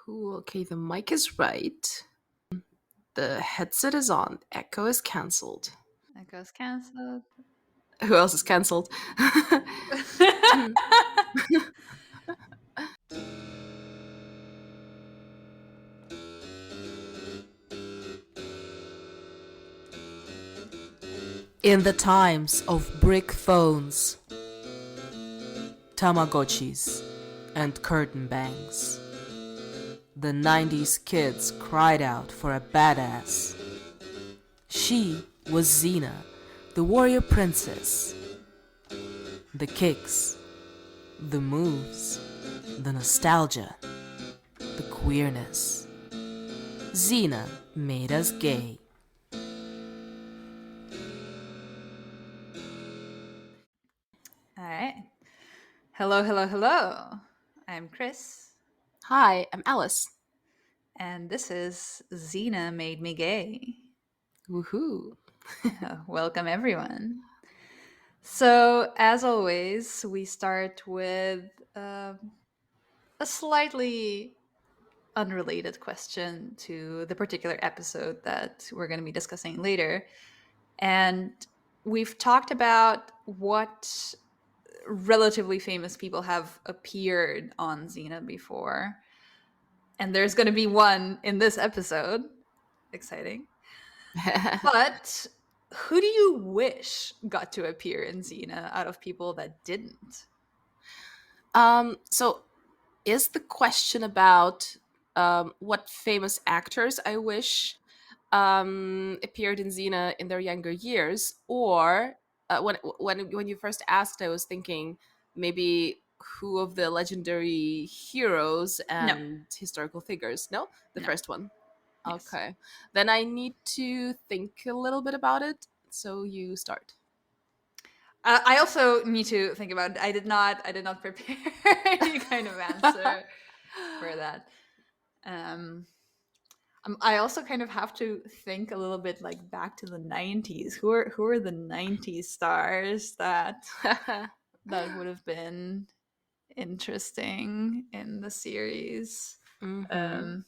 Ooh, okay, the mic is right. The headset is on. Echo is cancelled. Echo's cancelled. Who else is cancelled? In the times of brick phones, Tamagotchis, and curtain bangs, the 90s kids cried out for a badass. She was Xena, the warrior princess. The kicks, the moves, the nostalgia, the queerness. Xena made us gay. All right. Hello, hello, hello. I'm Kris, Hi, I'm Alice. and this is Xena Made Me Gay. Woohoo. Welcome, everyone. So, as always, we start with a slightly unrelated question to the particular episode that we're going to be discussing later. And we've talked about what relatively famous people have appeared on Xena before. And there's going to be one in this episode. Exciting. But who do you wish got to appear in Xena out of people that didn't? So is the question about what famous actors I wish appeared in Xena in their younger years, or when you first asked, I was thinking maybe who of the legendary heroes No. and historical figures? No, the No. first one. Yes. Okay, then I need to think a little bit about it. So you start. I also need to think about it. I did not prepare any kind of answer for that. I also kind of have to think a little bit like back to the 90s. Who are the 90s stars that would have been interesting in the series? Mm-hmm.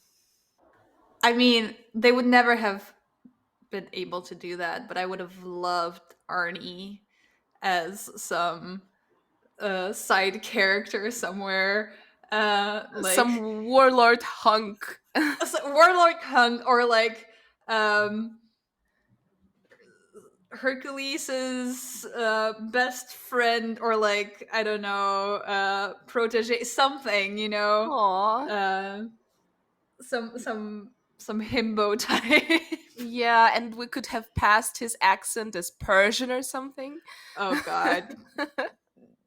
I mean, they would never have been able to do that, but I would have loved Arnie as some side character somewhere. Like Some warlord hunk. Warlord Hunk, or like Hercules's best friend, or like, I don't know, protege, something, Aww. uh, some himbo type. Yeah, and we could have passed his accent as Persian or something. Oh God,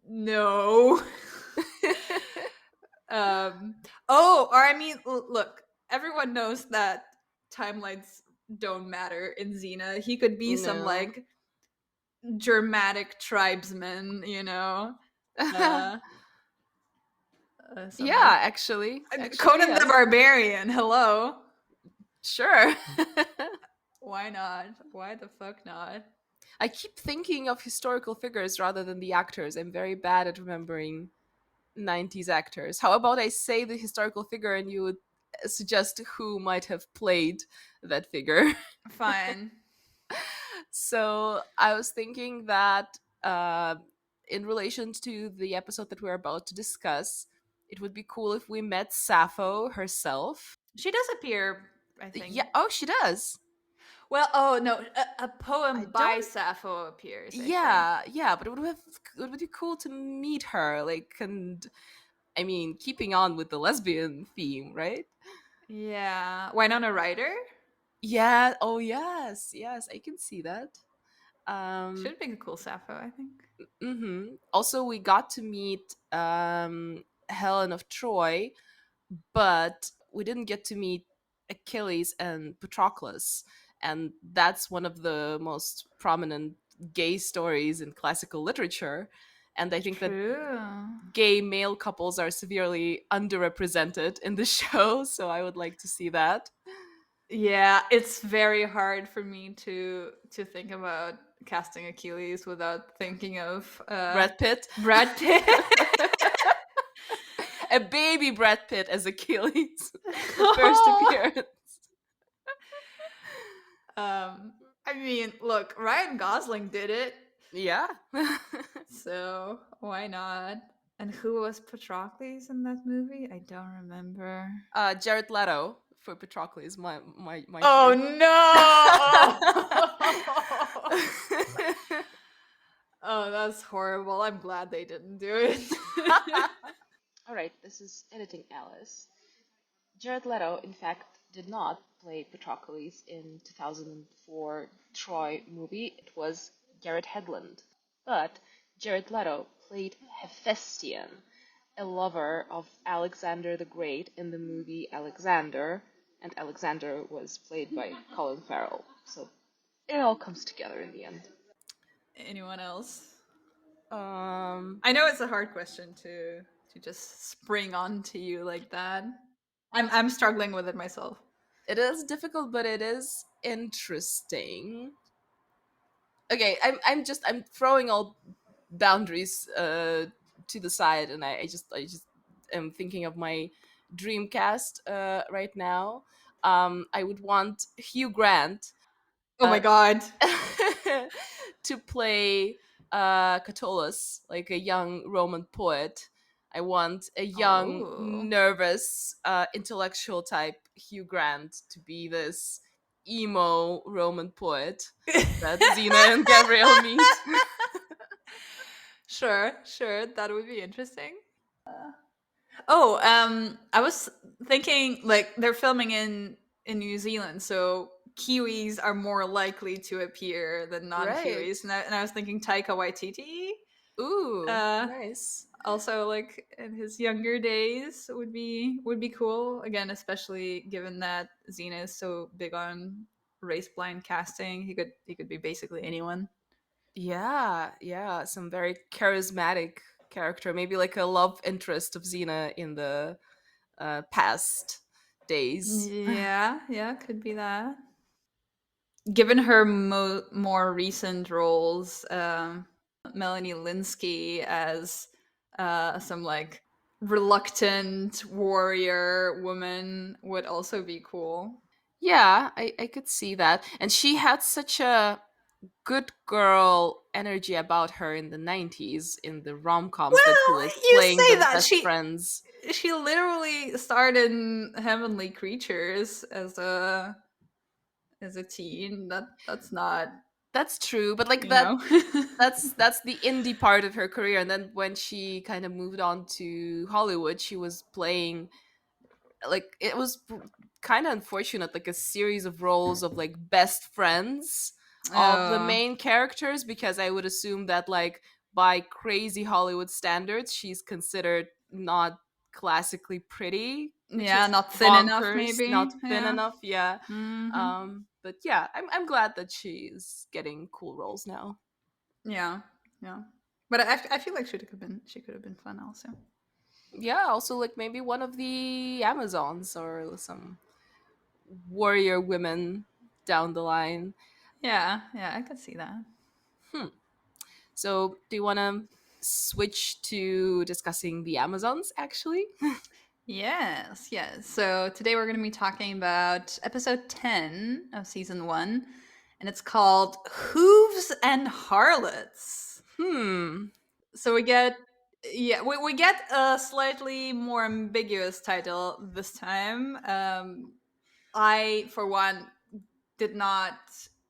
no. Or I mean, look, everyone knows that timelines don't matter in Xena. He could be some No. like Germanic tribesman, uh, Yeah, some actually. Actually, Conan the yes. Barbarian. Hello, Sure. why not? Why the fuck not? I keep thinking of historical figures rather than the actors. I'm very bad at remembering 90s actors. How about I say the historical figure and you would suggest who might have played that figure? Fine. So I was thinking that in relation to the episode that we're about to discuss, it would be cool if we met Sappho herself. She does appear, I Yeah. think. Oh, she does. Well, oh no, a I poem by don't. Sappho appears, I think. Yeah, yeah, but it would be cool to meet her. Like, and I mean, keeping on with the lesbian theme, right? Yeah. Why not a writer? Yeah. Oh, yes, yes, I can see that. Should be a cool Sappho, I think. Also, we got to meet Helen of Troy, but we didn't get to meet Achilles and Patroclus. And that's one of the most prominent gay stories in classical literature. And I think that True. gay male couples are severely underrepresented in the show. So I would like to see that. Yeah, it's very hard for me to think about casting Achilles without thinking of Brad Pitt. Brad Pitt. a baby Brad Pitt as Achilles. The first appearance. I mean, look, Ryan Gosling did it, Yeah. so why not? And who was Patroclus in that movie? I don't remember. Jared Leto for Patroclus, my Oh choice. no! Oh, that's horrible. I'm glad they didn't do it. All right, this is editing Alice. Jared Leto, in fact, did not play Patroclus in 2004 Troy movie. It was Garrett Hedlund. But Jared Leto played Hephaestion, a lover of Alexander the Great in the movie Alexander, and Alexander was played by Colin Farrell. So it all comes together in the end. Anyone else? um, I know it's a hard question to just spring onto you like that. I'm struggling with it myself. it is difficult, but it is interesting. Okay, I'm throwing all boundaries to the side, and I just am thinking of my dream cast right now. I would want Hugh Grant Oh my god. to play Catullus, like a young Roman poet. I want a young, Oh. nervous, intellectual type Hugh Grant to be this emo Roman poet that Xena and Gabrielle meet. Sure, sure, that would be interesting. Oh, I was thinking like they're filming in New Zealand, so Kiwis are more likely to appear than Right. non-Kiwis, and I was thinking Taika Waititi. Ooh, Uh, nice. Also, like in his younger days, would be cool. Again, especially given that Xena is so big on race blind casting, he could be basically anyone. Yeah, yeah, some very charismatic character, maybe like a love interest of Xena in the past days. Yeah, yeah, could be that. Given her more recent roles, Melanie Linsky as some like reluctant warrior woman would also be cool. Yeah, I could see that. And she had such a good girl energy about her in the 90s in the rom-coms that she Well, was you playing say the that best friends. she literally starred in Heavenly Creatures as a teen. That's not, That's true, but like you know. that's the indie part of her career, and then when she kind of moved on to Hollywood, she was playing, like, it was kind of unfortunate, like a series of roles of like best friends of the Oh, main characters, because I would assume that, like, by crazy Hollywood standards, she's considered not classically pretty, which yeah, is not thin enough, bonkers, not maybe. thin Yeah. enough. Yeah. Hmm. But yeah, I'm glad that she's getting cool roles now. Yeah, yeah. But I feel like she could have been fun also. Yeah, also like maybe one of the Amazons or some warrior women down the line. Yeah, yeah, I could see that. Hmm. So, do you want to switch to discussing the Amazons, actually? Yes, yes. So today we're going to be talking about episode 10 of season 1, and it's called Hooves and Harlots. Hmm. So we get, yeah, we get a slightly more ambiguous title this time. I, for one, did not.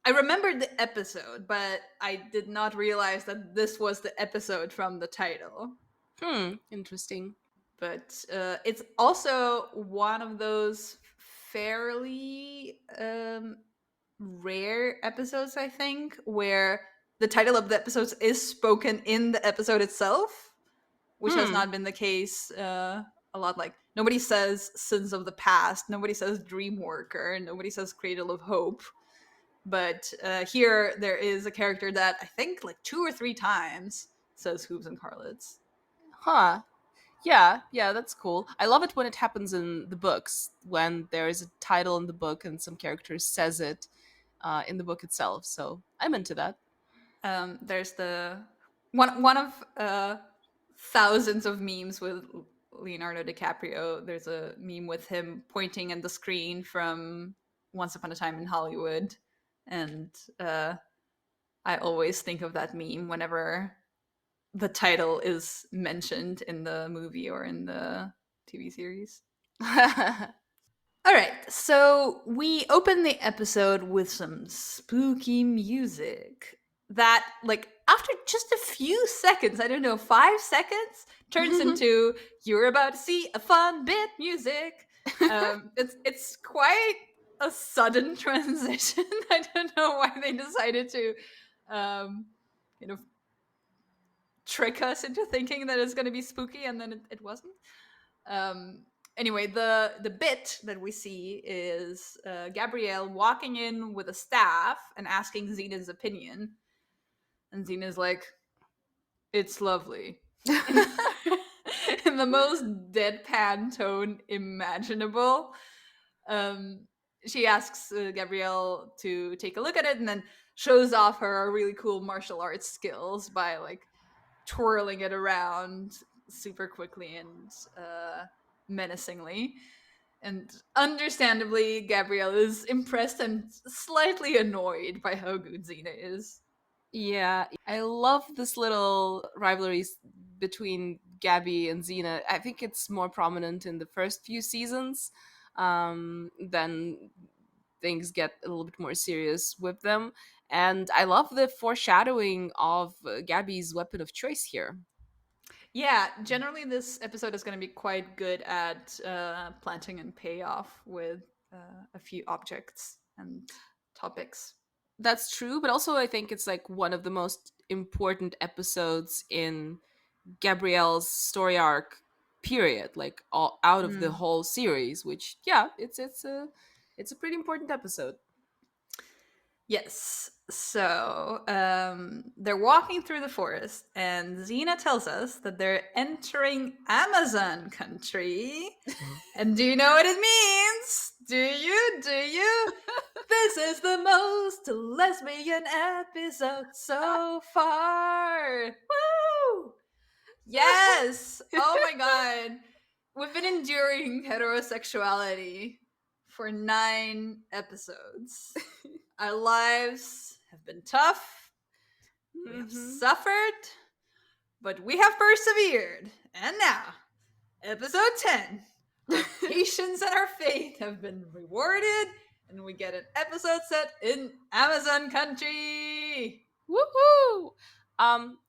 I remembered the episode, but I did not realize that this was the episode from the title. Hmm. Interesting. But it's also one of those fairly rare episodes, I think, where the title of the episodes is spoken in the episode itself, which has Hmm. not been the case a lot. Like, nobody says Sins of the Past, nobody says Dream Worker, nobody says Cradle of Hope. But here there is a character that I think like 2 or 3 times says Hooves and Harlots. Huh. Yeah, yeah, that's cool. I love it when it happens in the books, when there is a title in the book and some character says it in the book itself. So I'm into that. There's the one of thousands of memes with Leonardo DiCaprio. There's a meme with him pointing at the screen from Once Upon a Time in Hollywood, and I always think of that meme whenever the title is mentioned in the movie or in the TV series. All right, so we open the episode with some spooky music that, like, after just a few seconds, I don't know, 5 seconds, turns into "You're about to see a fun bit" music. It's quite a sudden transition. I don't know why they decided to, kind of trick us into thinking that it's going to be spooky, and then it wasn't. Anyway, the bit that we see is Gabrielle walking in with a staff and asking Xena's opinion, and Xena's like, "It's lovely," in, in the most deadpan tone imaginable. Um, she asks Gabrielle to take a look at it, and then shows off her really cool martial arts skills by like twirling it around super quickly and menacingly. And understandably, Gabrielle is impressed and slightly annoyed by how good Xena is. Yeah, I love this little rivalries between Gabby and Xena. I think it's more prominent in the first few seasons. Then things get a little bit more serious with them. And I love the foreshadowing of Gabby's weapon of choice here. Yeah, generally, this episode is going to be quite good at planting and payoff with a few objects and topics. That's true, but also I think it's like one of the most important episodes in Gabrielle's story arc period, like all out of the Mm. whole series, which yeah, it's a pretty important episode. Yes. So they're walking through the forest, and Xena tells us that they're entering Amazon country. And do you know what it means? Do you? Do you? This is the most lesbian episode so far. Woo! Yes! Oh my god. We've been enduring heterosexuality for 9 episodes. Our lives have been tough. We have Hmm. suffered, but we have persevered. And now, episode 10. Our patience and our faith have been rewarded, and we get an episode set in Amazon country. Woohoo!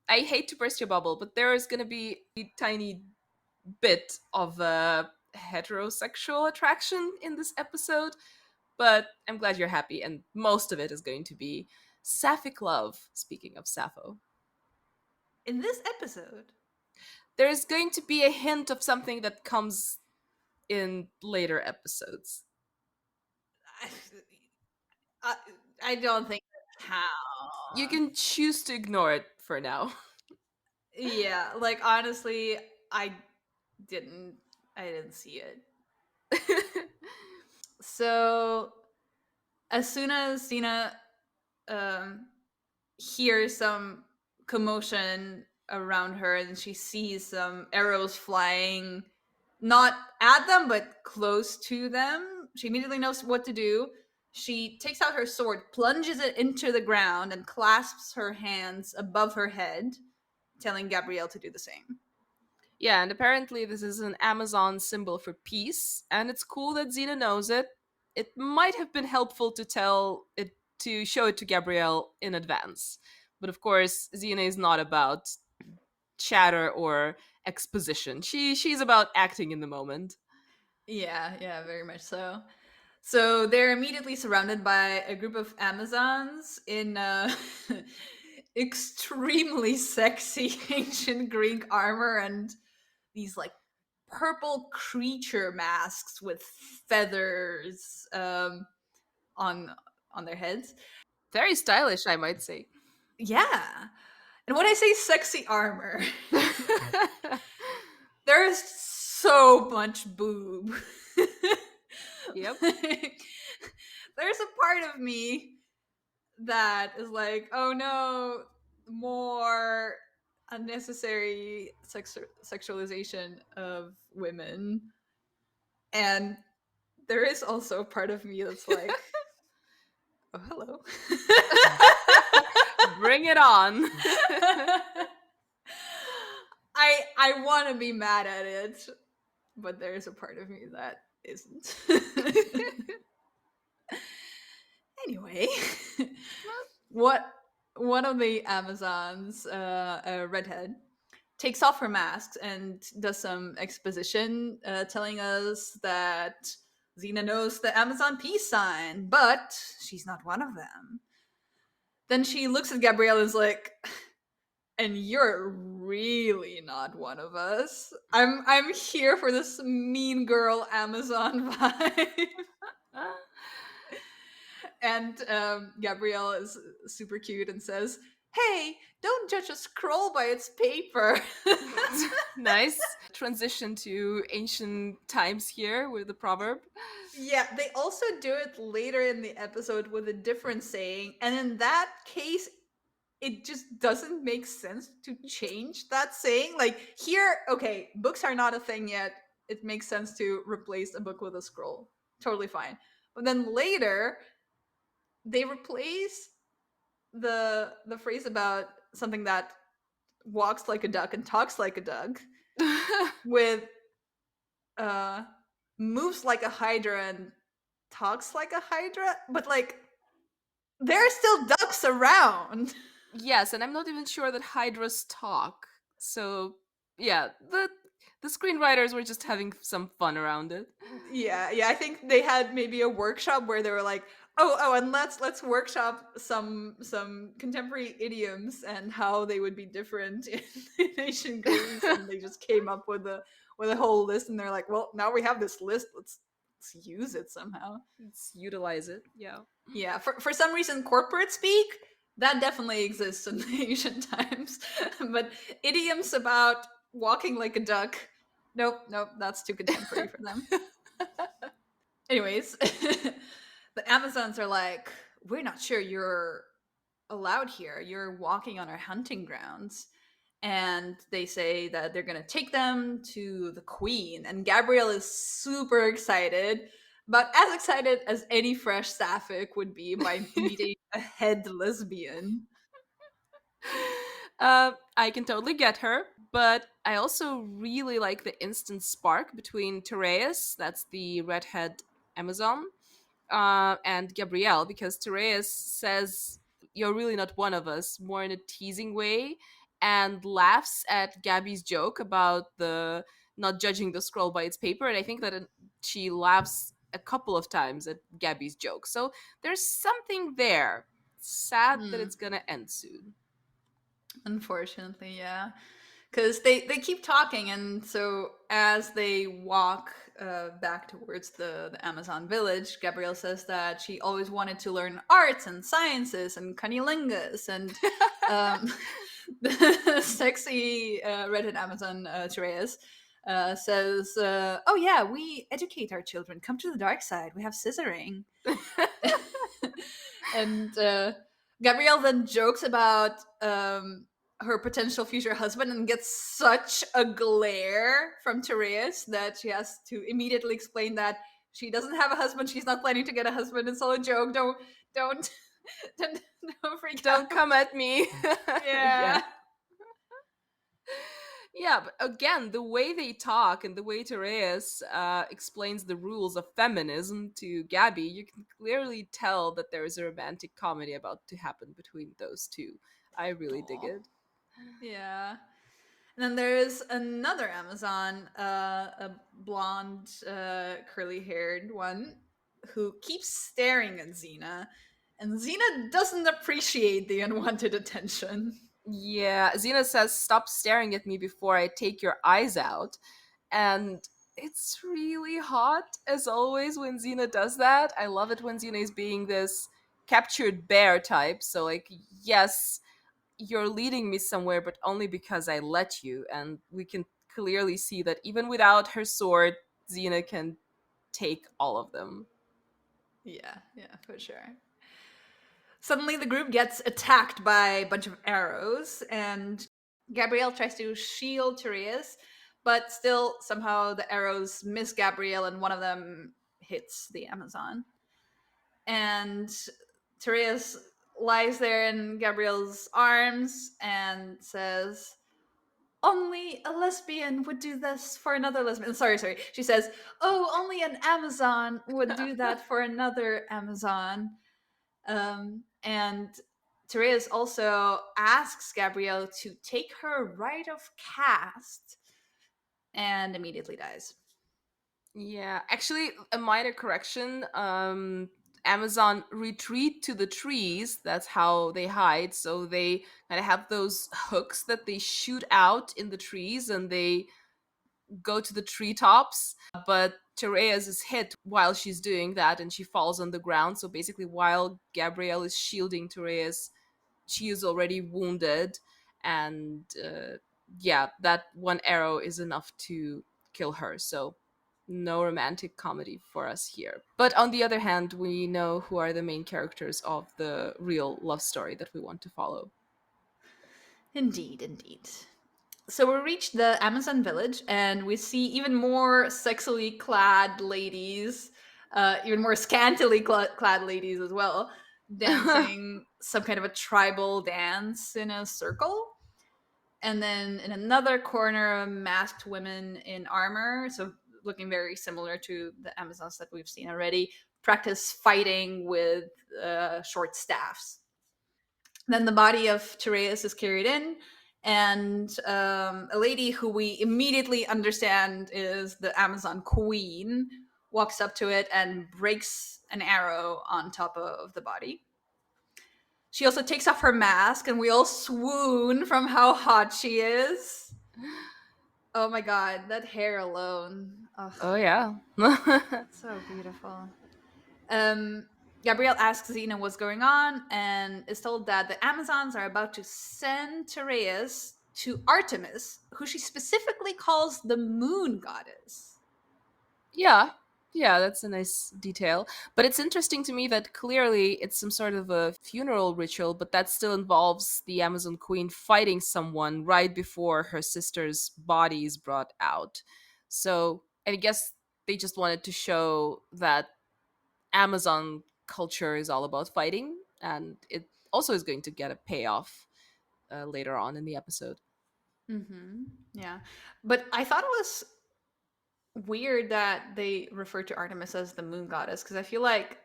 I hate to burst your bubble, but there is gonna be a tiny bit of a heterosexual attraction in this episode, but I'm glad you're happy, and most of it is going to be sapphic love. Speaking of Sappho, In this episode, there's going to be a hint of something that comes in later episodes. I, I, I don't think that's You how. can choose to ignore it for now. Yeah, like honestly, I didn't. I didn't see it. So as soon as Cena um, hears some commotion around her and she sees some arrows flying, not at them but close to them, she immediately knows what to do. She takes out her sword, plunges it into the ground, and clasps her hands above her head, telling Gabrielle to do the same. Yeah, and apparently this is an Amazon symbol for peace, and it's cool that Xena knows it. It might have been helpful to tell it to show it to Gabrielle in advance. But of course, Xena is not about chatter or exposition. She's about acting in the moment. Yeah, yeah, very much so. So they're immediately surrounded by a group of Amazons in extremely sexy ancient Greek armor and these like purple creature masks with feathers on on their heads. Very stylish, I might say. Yeah. And when I say sexy armor, there's so much boob. Yep. Like, there's a part of me that is like, oh no, more. unnecessary sexualization of women. And there is also a part of me that's like, oh, hello. Bring it on. I want to be mad at it, but there's a part of me that isn't. Anyway, what one of the Amazons, a redhead, takes off her mask and does some exposition, telling us that Xena knows the Amazon peace sign, but she's not one of them. Then she looks at Gabrielle and is like, and you're really not one of us. I'm here for this mean girl Amazon vibe. And Gabrielle is super cute and says, "Hey, don't judge a scroll by its paper." Nice transition to ancient times here with the proverb. Yeah, they also do it later in the episode with a different saying, and in that case, it just doesn't make sense to change that saying. Like here, okay, books are not a thing yet. It makes sense to replace a book with a scroll. Totally fine. But then later, they replace the phrase about something that walks like a duck and talks like a duck with uh moves like a hydra and talks like a hydra, but like there are still ducks around. Yes, and I'm not even sure that hydras talk. So yeah, the screenwriters were just having some fun around it. Yeah, I think they had maybe a workshop where they were like, oh, and let's workshop some contemporary idioms and how they would be different in ancient Greece, and they just came up with a whole list, and they're like, well, now we have this list, let's use it somehow. Let's utilize it. Yeah. Yeah, for some reason, corporate speak that definitely exists in the ancient times, but idioms about walking like a duck, nope, that's too contemporary for them. Anyways, the Amazons are like, we're not sure you're allowed here. You're walking on our hunting grounds. And they say that they're going to take them to the queen. And Gabrielle is super excited, but as excited as any fresh sapphic would be by meeting a head lesbian. I can totally get her, but I also really like the instant spark between Tereus, that's the redhead Amazon, and Gabrielle, because Tereus says, "You're really not one of us," more in a teasing way, and laughs at Gabby's joke about the not judging the scroll by its paper. And I think that she laughs a couple of times at Gabby's joke. So there's something there. Sad that Hmm. it's gonna end soon. Unfortunately, yeah. Because they keep talking, and so as they walk back towards the Amazon village, Gabrielle says that she always wanted to learn arts and sciences and cunnilingus, and um, the sexy redhead Amazon Tereus says, "Oh yeah, we educate our children. Come to the dark side. We have scissoring." And Gabrielle then jokes about her potential future husband and gets such a glare from Tereus that she has to immediately explain that she doesn't have a husband. She's not planning to get a husband. It's all a joke. Don't, don't, don't freak Don't out. come at me. Yeah. Yeah. Yeah, but again, the way they talk and the way Tereus explains the rules of feminism to Gabby, you can clearly tell that there is a romantic comedy about to happen between those two. I really dig Aw. it. Yeah. And then there's another Amazon, a blonde, curly haired one, who keeps staring at Xena, and Xena doesn't appreciate the unwanted attention. Yeah, Xena says, "Stop staring at me before I take your eyes out." And it's really hot, as always, when Xena does that. I love it when Xena is being this captured bear type. So, like, yes, you're leading me somewhere, but only because I let you. And we can clearly see that even without her sword, Xena can take all of them. Yeah, for sure. Suddenly, the group gets attacked by a bunch of arrows, and Gabrielle tries to shield Therese, but still somehow the arrows miss Gabrielle and one of them hits the Amazon. And Therese lies there in Gabrielle's arms and says, only a lesbian would do this for another lesbian. Sorry. She says, oh, only an Amazon would do that for another Amazon. And Therese also asks Gabrielle to take her rite of caste and immediately dies. Yeah, actually, a minor correction. Amazon retreat to the trees. That's how they hide. So they kind of have those hooks that they shoot out in the trees, and they go to the treetops. But Therese is hit while she's doing that, and she falls on the ground. So basically, while Gabrielle is shielding Therese, she is already wounded, and yeah, that one arrow is enough to kill her. So no romantic comedy for us here. But on the other hand, we know who are the main characters of the real love story that we want to follow. Indeed. So we reach the Amazon village and we see even more sexily clad ladies, even more scantily clad ladies as well, dancing some kind of a tribal dance in a circle. And then in another corner, masked women in armor, so looking very similar to the Amazons that we've seen already, practice fighting with short staffs. Then the body of Therese is carried in, and a lady who we immediately understand is the Amazon queen walks up to it and breaks an arrow on top of the body. She also takes off her mask, and we all swoon from how hot she is. Oh my god, that hair alone. Ugh, Oh yeah. so beautiful. Um, Gabrielle asks Xena what's going on and is told that the Amazons are about to send Tereus to Artemis, who she specifically calls the moon goddess. Yeah, yeah, that's a nice detail. But it's interesting to me that clearly it's some sort of a funeral ritual, but that still involves the Amazon Queen fighting someone right before her sister's body is brought out. So I guess they just wanted to show that Amazon culture is all about fighting, and it also is going to get a payoff later on in the episode. Mm-hmm. Yeah. But I thought it was weird that they refer to Artemis as the moon goddess because I feel like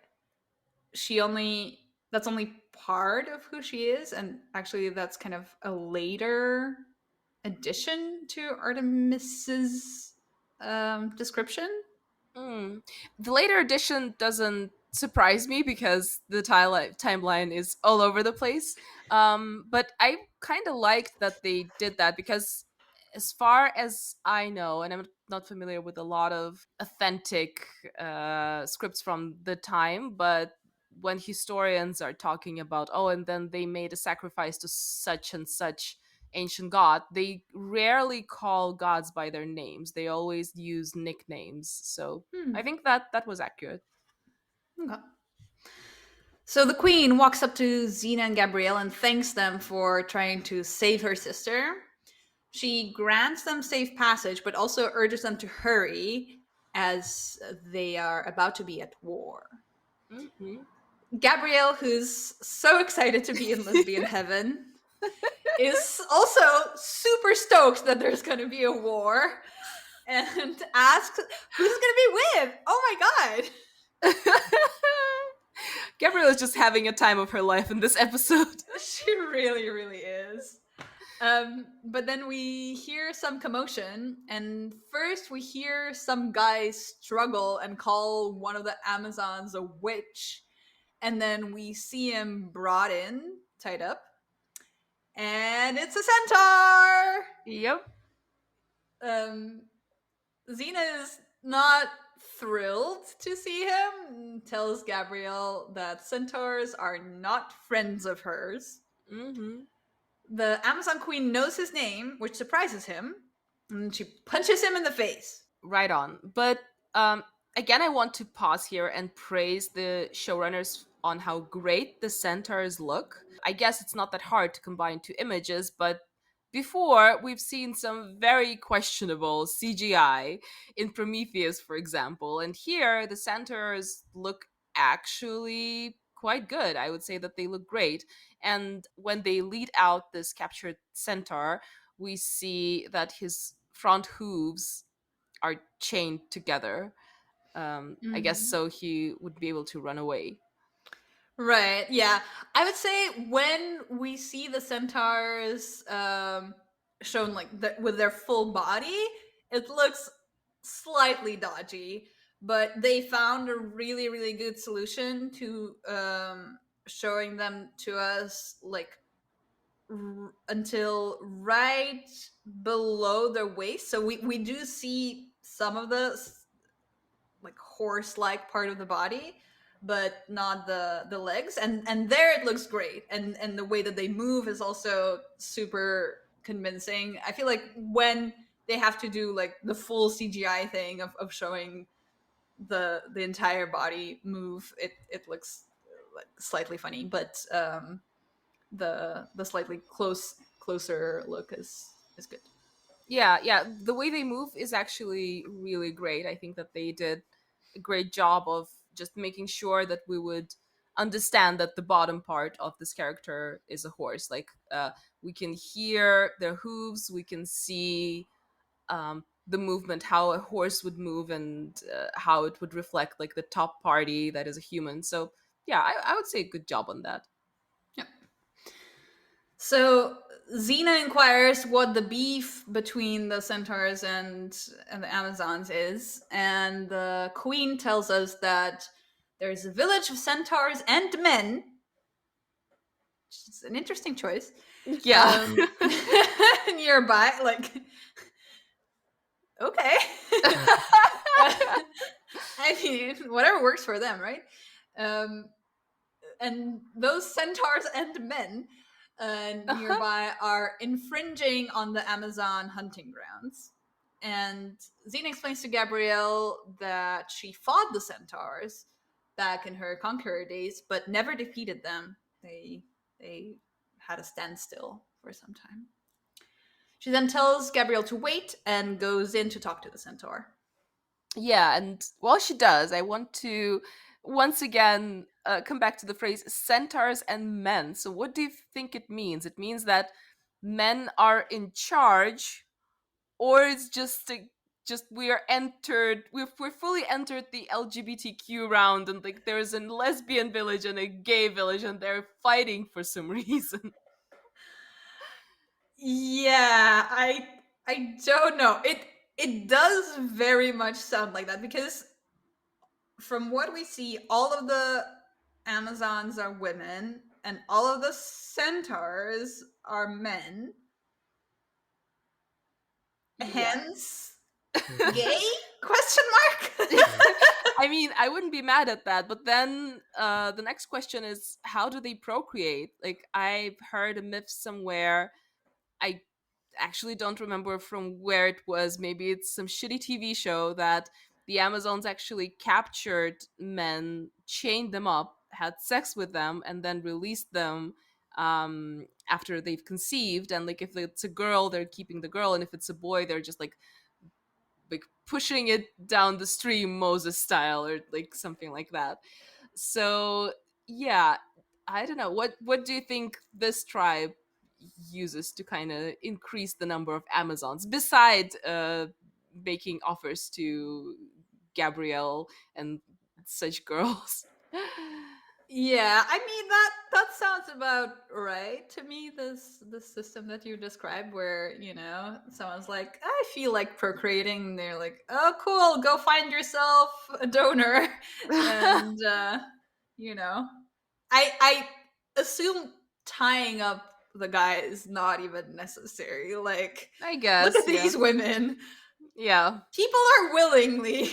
she only that's only part of who she is, and actually that's kind of a later addition to Artemis's description. Mm. The later edition doesn't surprise me because the timeline is all over the place. But I kind of liked that they did that because, as far as I know, and I'm not familiar with a lot of authentic scripts from the time, but when historians are talking about, oh, and then they made a sacrifice to such and such ancient god, they rarely call gods by their names. They always use nicknames. So I Hmm. think that that was accurate. Okay. So the queen walks up to Xena and Gabrielle and thanks them for trying to save her sister. She grants them safe passage, but also urges them to hurry as they are about to be at war. Hmm. Gabrielle, who's so excited to be in lesbian heaven, is also super stoked that there's going to be a war and asks who's going to be with. Oh my god. Gabrielle is just having a time of her life in this episode. She really is. But then we hear some commotion, and first we hear some guy struggle and call one of the Amazons a witch, and then we see him brought in, tied up, and it's a centaur. Yep. Um, Xena is not thrilled to see him. Tells Gabrielle that centaurs are not friends of hers. Hmm. The Amazon Queen knows his name, which surprises him, and she punches him in the face. Right on. But again, I want to pause here and praise the showrunners on how great the centaurs look. I guess it's not that hard to combine two images, but before we've seen some very questionable CGI in Prometheus, for example, and here the centaurs look actually quite good. I would say that they look great. And when they lead out this captured centaur, we see that his front hooves are chained together. I guess Mhm. so he would be able to run away. Right. Yeah. I would say when we see the centaurs shown like with their full body, it looks slightly dodgy, but they found a really really good solution to showing them to us like until right below their waist. So we do see some of the like horse like part of the body, but not the legs, and there it looks great, and the way that they move is also super convincing. I feel like when they have to do like the full CGI thing of showing the entire body move, it looks like slightly funny, but the slightly closer look is good. Yeah, yeah, the way they move is actually really great. I think that they did a great job of just making sure that we would understand that the bottom part of this character is a horse. Like, we can hear their hooves, we can see the movement, how a horse would move, and how it would reflect like the top party that is a human. So yeah, I would say a good job on that. Yeah. So Xena inquires what the beef between the centaurs and the Amazons is, and the queen tells us that there's a village of centaurs and men. It's an interesting choice. Yeah. Nearby, like, okay. I mean, whatever works for them, right? Um, and those centaurs and men Uh-huh. nearby are infringing on the Amazon hunting grounds. And Xena explains to Gabrielle that she fought the centaurs back in her conqueror days, but never defeated them. They had a standstill for some time. She then tells Gabrielle to wait and goes in to talk to the centaur. Yeah, and while she does, I want to once again come back to the phrase centaurs and men. So, what do you think it means? It means that men are in charge, or it's just we are entered. We're fully entered the LGBTQ round, and like there's a lesbian village and a gay village, and they're fighting for some reason. Yeah, I don't know. It does very much sound like that because from what we see, all of the Amazons are women and all of the centaurs are men. Yeah. Hence, gay? Question mark. I mean, I wouldn't be mad at that, but then the next question is, how do they procreate? Like, I've heard a myth somewhere. I actually don't remember from where it was. Maybe it's some shitty TV show that the Amazons actually captured men, chained them up, had sex with them, and then released them after they've conceived. And like, if it's a girl, they're keeping the girl, and if it's a boy, they're just like pushing it down the stream Moses style or like something like that. So yeah, I don't know. What do you think this tribe uses to kind of increase the number of Amazons besides making offers to Gabrielle and such girls? Yeah, I mean that sounds about right to me. This system that you described, where someone's like, I feel like procreating, and they're like, oh, cool, go find yourself a donor, and you know, I assume tying up the guy is not even necessary. Like, I look at guess, yeah. these women. Yeah. People are willingly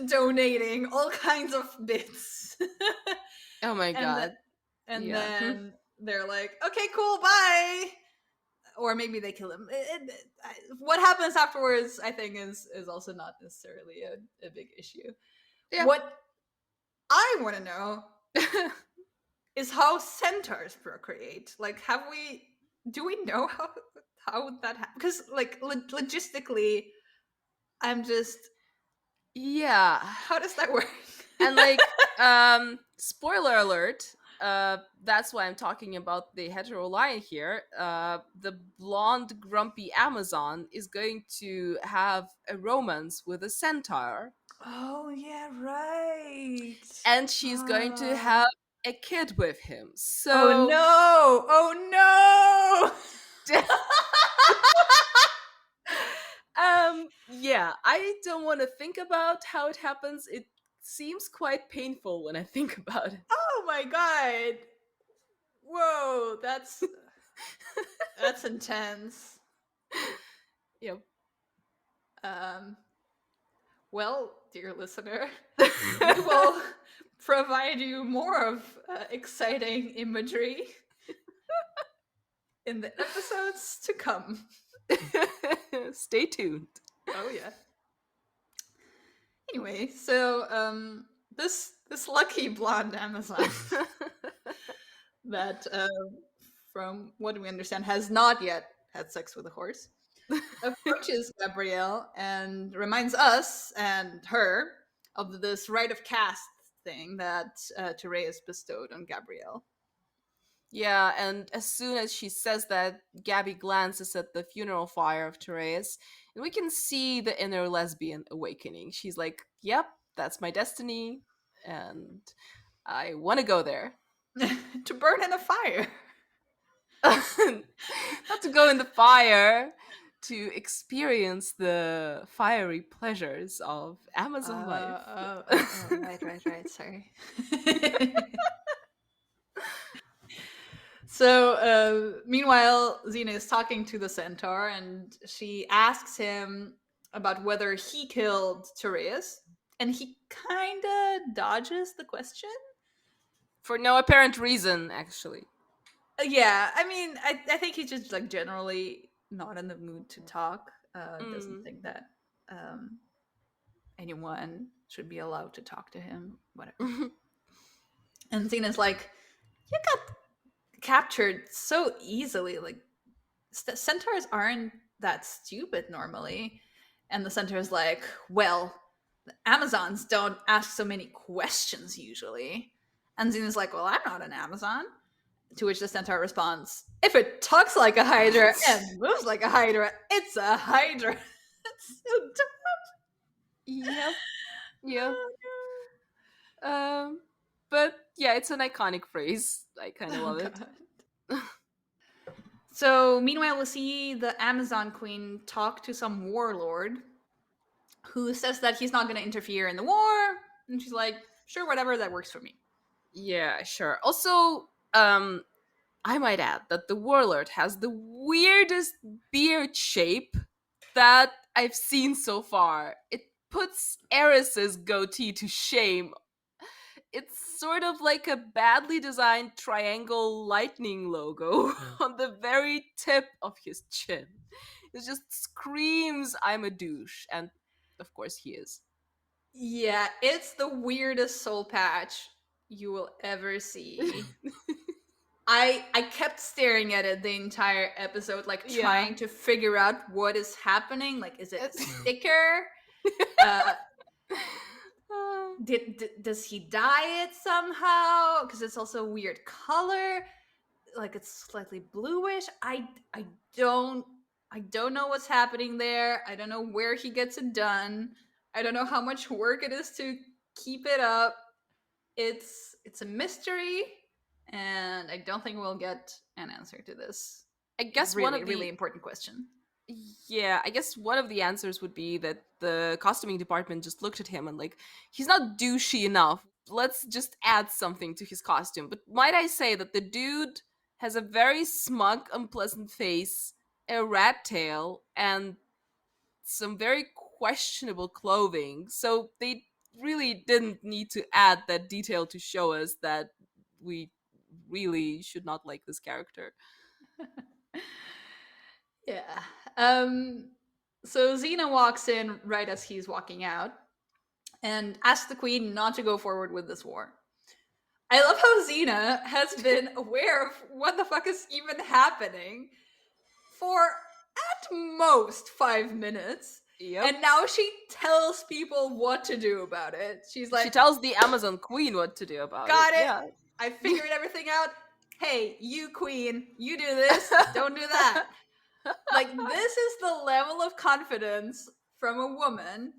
donating all kinds of bits. Oh my and god. and Yeah. then they're like, okay, cool, bye. Or maybe they kill him. What happens afterwards, I think, is also not necessarily a big issue. Yeah. What I want to know is how centaurs procreate. Like, do we know How would that happen? Because like logistically, I'm just, Yeah. how does that work? And like, spoiler alert, that's why I'm talking about the hetero lion here. The blonde, grumpy Amazon is going to have a romance with a centaur, Oh yeah, right. and she's going to have Ah. a kid with him. Oh So, no! Oh no! yeah, I don't want to think about how it happens. It seems quite painful when I think about it. Oh my god! Whoa, that's intense. Yep. Um, well, dear listener, we will provide you more of exciting imagery in the episodes to come. Stay tuned. Oh yeah. Anyway, so this lucky blonde Amazon that, from what we understand, has not yet had sex with a horse, approaches Gabrielle and reminds us and her of this rite of caste thing that Therese bestowed on Gabrielle. Yeah, and as soon as she says that, Gabby glances at the funeral fire of Therese, and we can see the inner lesbian awakening. She's like, "Yep, that's my destiny, and I want to go there." To burn in a fire. Not to go in the fire, to experience the fiery pleasures of Amazon life. Right. Sorry. So, meanwhile, Xena is talking to the centaur, and she asks him about whether he killed Therese, and he kind of dodges the question. For no apparent reason, actually. Yeah, I mean, I think he's just like generally not in the mood to talk. Doesn't Mm. think that um, anyone should be allowed to talk to him. Whatever. And Xena's like, "You got captured so easily. Like centaurs aren't that stupid normally." And the centaur's like, "Well, the Amazons don't ask so many questions usually." And Xena's like, "Well, I'm not an Amazon." To which the centaur responds, "If it talks like a hydra and moves like a hydra, it's a hydra." That's so dumb. Yep. Yep. Oh, But yeah, it's an iconic phrase. I kind of no. Oh love it. god. So meanwhile, we see the Amazon queen talk to some warlord who says that he's not going to interfere in the war, and she's like, "Sure, whatever, that works for me." Yeah, sure. Also, I might add that the warlord has the weirdest beard shape that I've seen so far. It puts Eris's goatee to shame. It's sort of like a badly designed triangle lightning logo on the very tip of his chin. It just screams, "I'm a douche." And of course, he is. Yeah, it's the weirdest soul patch you will ever see. I kept staring at it the entire episode, like Yeah. trying to figure out what is happening. Like, is it a sticker? Uh, Uh, does he dye it somehow? Because it's also a weird color. Like it's slightly bluish. I don't I don't know what's happening there. I don't know where he gets it done. I don't know how much work it is to keep it up. It's a mystery, and I don't think we'll get an answer to this I guess one really of really the important question. Yeah, I guess one of the answers would be that the costuming department just looked at him and like, he's not douchey enough. Let's just add something to his costume. But might I say that the dude has a very smug, unpleasant face, a rat tail, and some very questionable clothing. So they really didn't need to add that detail to show us that we really should not like this character. Yeah. So Xena walks in right as he's walking out and asks the queen not to go forward with this war. I love how Xena has been aware of what the fuck is even happening for at most 5 minutes. Yep. And now she tells people what to do about it. She's She like, tells the Amazon Queen what to do about it. got it. Yeah. I figured everything out. Hey, you queen, you do this, don't do that. Like, this is the level of confidence from a woman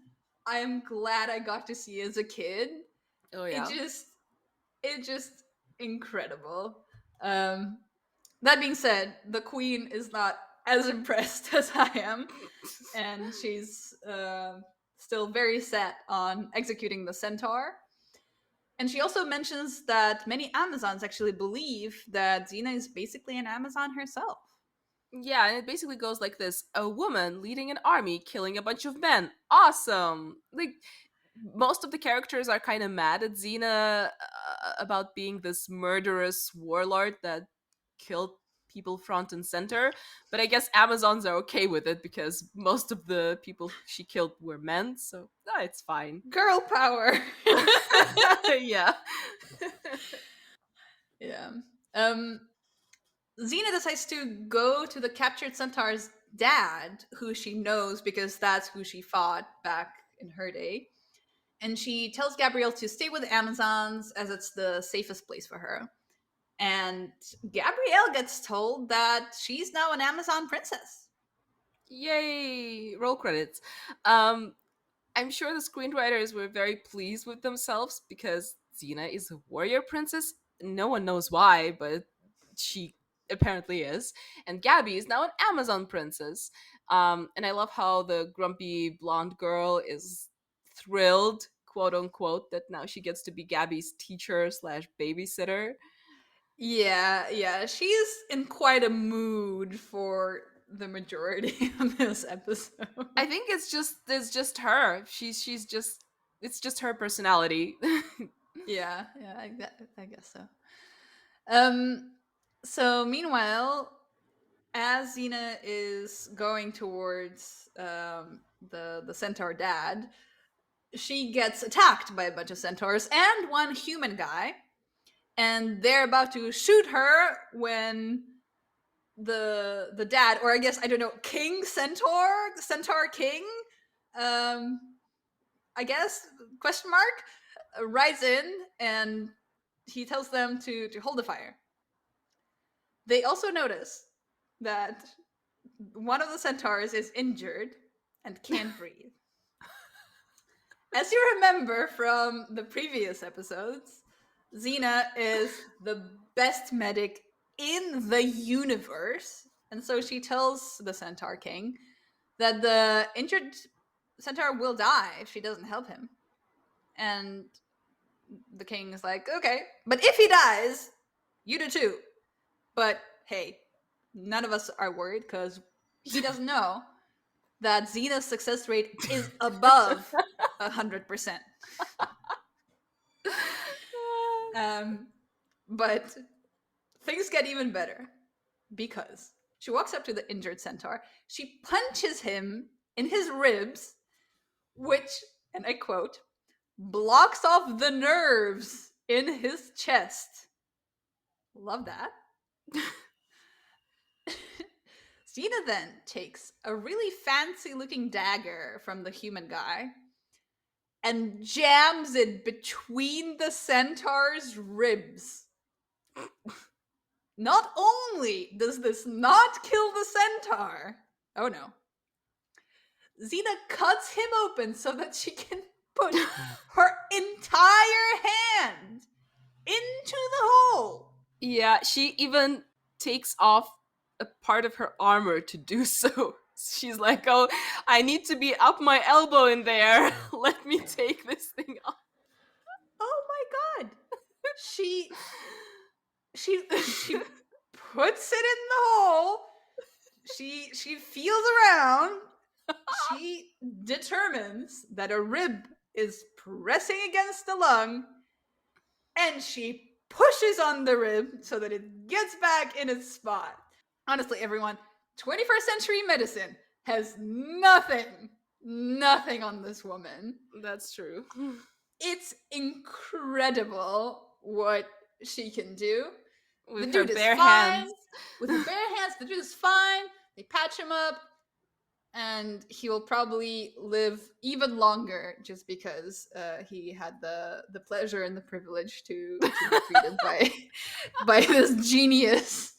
I am glad I got to see as a kid. Oh It yeah. just, it just incredible. That being said, the queen is not as impressed as I am, and she's still very set on executing the centaur. And she also mentions that many Amazons actually believe that Xena is basically an Amazon herself. Yeah, and it basically goes like this: a woman leading an army, killing a bunch of men. Awesome! Like, most of the characters are kind of mad at Xena about being this murderous warlord that killed people front and center. But I guess Amazons are okay with it because most of the people she killed were men, so it's fine. Girl power. Yeah. Yeah. Um, Xena decides to go to the captured centaur's dad, who she knows because that's who she fought back in her day. And she tells Gabrielle to stay with the Amazons as it's the safest place for her. And Gabrielle gets told that she's now an Amazon princess. Yay! Roll credits. Um, I'm sure the screenwriters were very pleased with themselves because Xena is a warrior princess. No one knows why, but she apparently is. And Gabby is now an Amazon princess. And I love how the grumpy blonde girl is thrilled, quote unquote, that now she gets to be Gabby's teacher slash babysitter. Yeah, she's in quite a mood for the majority of this episode. I think it's just her. She's just it's just her personality. Yeah, I guess so. Um, so meanwhile, as Xena is going towards the centaur dad, she gets attacked by a bunch of centaurs and one human guy, and they're about to shoot her when the dad, or I guess I don't know, King Centaur King, um, I guess question mark, rides in and he tells them to hold the fire. They also notice that one of the centaurs is injured and can't breathe. As you remember from the previous episodes, Xena is the best medic in the universe. And so she tells the Centaur King that the injured centaur will die if she doesn't help him. And the king is like, okay, but if he dies, you do too. But hey, none of us are worried because he doesn't know that Xena's success rate is above 100%. Um, but things get even better because she walks up to the injured centaur. She punches him in his ribs, which, and I quote, blocks off the nerves in his chest. Love that. Xena then takes a really fancy looking dagger from the human guy and jams it between the centaur's ribs. Not only does this not kill the centaur, oh no, Xena cuts him open so that she can put her entire hand into the hole. Yeah, she even takes off a part of her armor to do so. She's like, "Oh, I need to be up my elbow in there. Let me take this thing off." Oh my god. She puts it in the hole. She feels around. She determines that a rib is pressing against the lung, and she pushes on the rib so that it gets back in its spot. Honestly, everyone, 21st century medicine has nothing on this woman. That's true. It's incredible what she can do. The With her dude is bare fine. hands. With her bare hands, the dude is fine. They patch him up, and he will probably live even longer just because he had the pleasure and the privilege to be treated by by this genius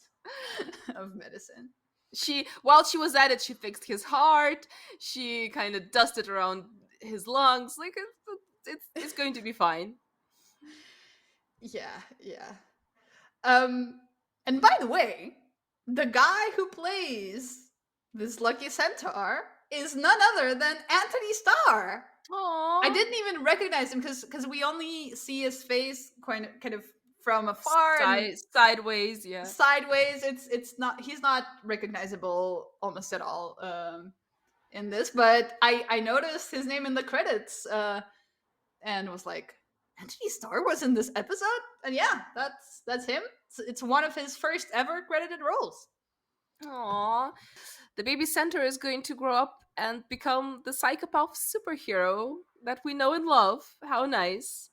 of medicine. She, while she was at it, she fixed his heart. She kind of dusted around his lungs. Like it's going to be fine. Yeah, yeah. Um, and by the way, the guy who plays this lucky centaur is none other than Anthony Starr. I Aww. didn't even recognize him because we only see his face kind of from afar and Sideways, yeah. sideways. It's not he's not recognizable almost at all in this. But I noticed his name in the credits and was like, Anthony Starr was in this episode, and yeah, that's him. It's one of his first ever credited roles. Aww. The baby centaur is going to grow up and become the psychopath superhero that we know and love. How nice.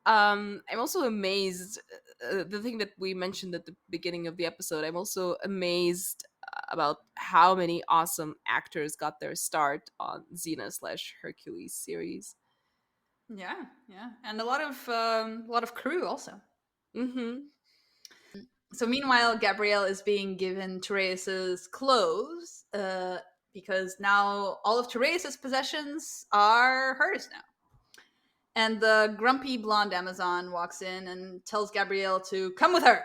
I'm also amazed. The thing that we mentioned at the beginning of the episode, I'm also amazed about how many awesome actors got their start on Xena slash Hercules series. Yeah, yeah, and a lot of crew also. Mm-hmm. So meanwhile, Gabrielle is being given Teresa's clothes because now all of Teresa's possessions are hers now. And the grumpy blonde Amazon walks in and tells Gabrielle to come with her.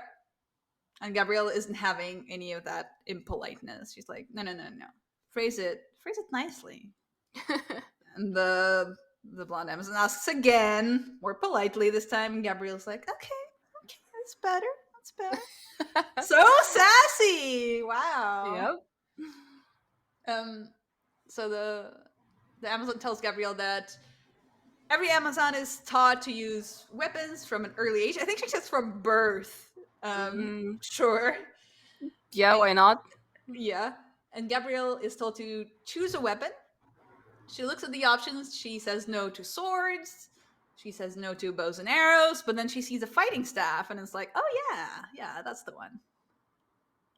And Gabrielle isn't having any of that impoliteness. She's like, no, no, no, no. Phrase it nicely. And the blonde Amazon asks again, more politely this time. And Gabrielle's like, okay, okay, that's better. That's better. So sassy! Wow. Yep. Um. So the Amazon tells Gabrielle that every Amazon is taught to use weapons from an early age. I think she says from birth. Mm, Sure. yeah, And why not? yeah. And Gabrielle is told to choose a weapon. She looks at the options. She says no to swords. She says no to bows and arrows, but then she sees a fighting staff and it's like, oh yeah, yeah, that's the one.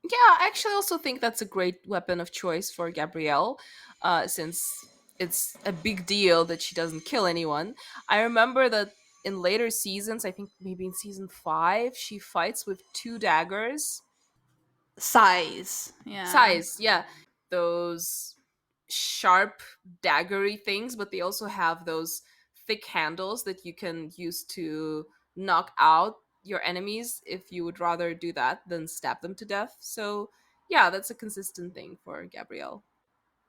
Yeah, I actually also think that's a great weapon of choice for Gabrielle, since it's a big deal that she doesn't kill anyone. I remember that in later seasons, I think maybe in season 5, she fights with 2 daggers. Size. Yeah. Size, yeah. Those sharp, daggery things, but they also have those thick handles that you can use to knock out your enemies if you would rather do that than stab them to death. So, yeah, that's a consistent thing for Gabrielle.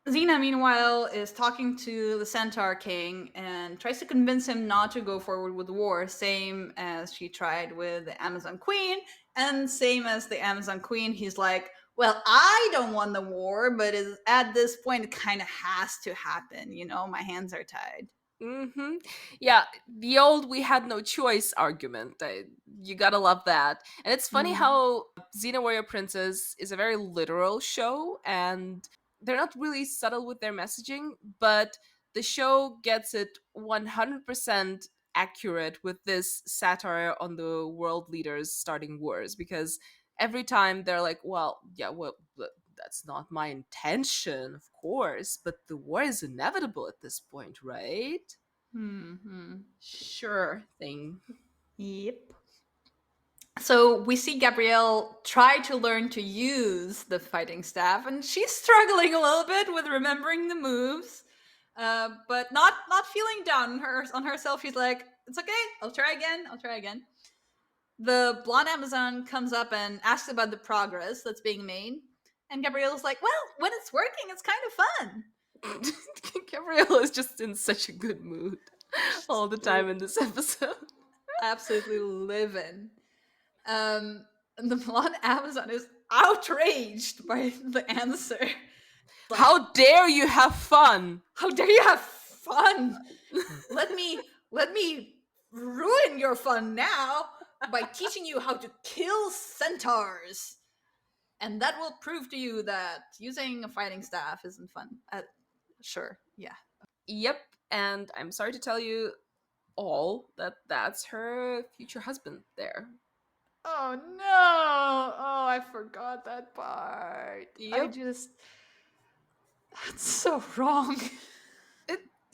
Xena, meanwhile, is talking to the Centaur King and tries to convince him not to go forward with the war, same as she tried with the Amazon Queen. And same as the Amazon Queen, he's like, well, I don't want the war, but at this point, it kind of has to happen. You know, my hands are tied. Hmm. Yeah, the old "we had no choice" argument. You gotta love that. And it's funny Mm. how Xena Warrior Princess is a very literal show, and they're not really subtle with their messaging, but the show gets it 100% accurate with this satire on the world leaders starting wars, because every time they're like, well, yeah, well, that's not my intention, of course, but the war is inevitable at this point, right? Hmm. Sure thing. Yep. So we see Gabrielle try to learn to use the fighting staff, and she's struggling a little bit with remembering the moves, but not feeling down on herself. She's like, "It's okay. I'll try again. I'll try again." The blonde Amazon comes up and asks about the progress that's being made, and Gabrielle's like, "Well, when it's working, it's kind of fun." Gabrielle is just in such a good mood She's all the time in this episode. absolutely living. And the blonde Amazon is outraged by the answer. Like, How dare you have fun? how dare you have fun? Let me ruin your fun now by teaching you how to kill centaurs. And that will prove to you that using a fighting staff isn't fun. Sure, yeah. Yep, and I'm sorry to tell you all that that's her future husband there. Oh no! Oh, I forgot that part. I Yep. just. That's so wrong.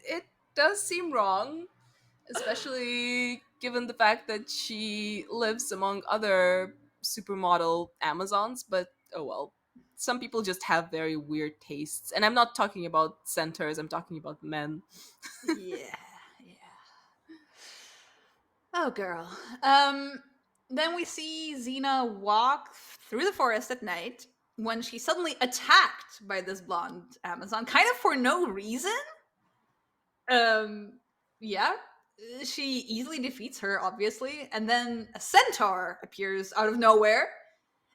It does seem wrong, especially given the fact that she lives among other supermodel Amazons, but oh well. Some people just have very weird tastes. And I'm not talking about centaurs, I'm talking about men. Yeah, yeah. Oh, girl. Then we see Xena walk through the forest at night when she's suddenly attacked by this blonde Amazon, kind of for no reason. Um, yeah, she easily defeats her, obviously, and then a centaur appears out of nowhere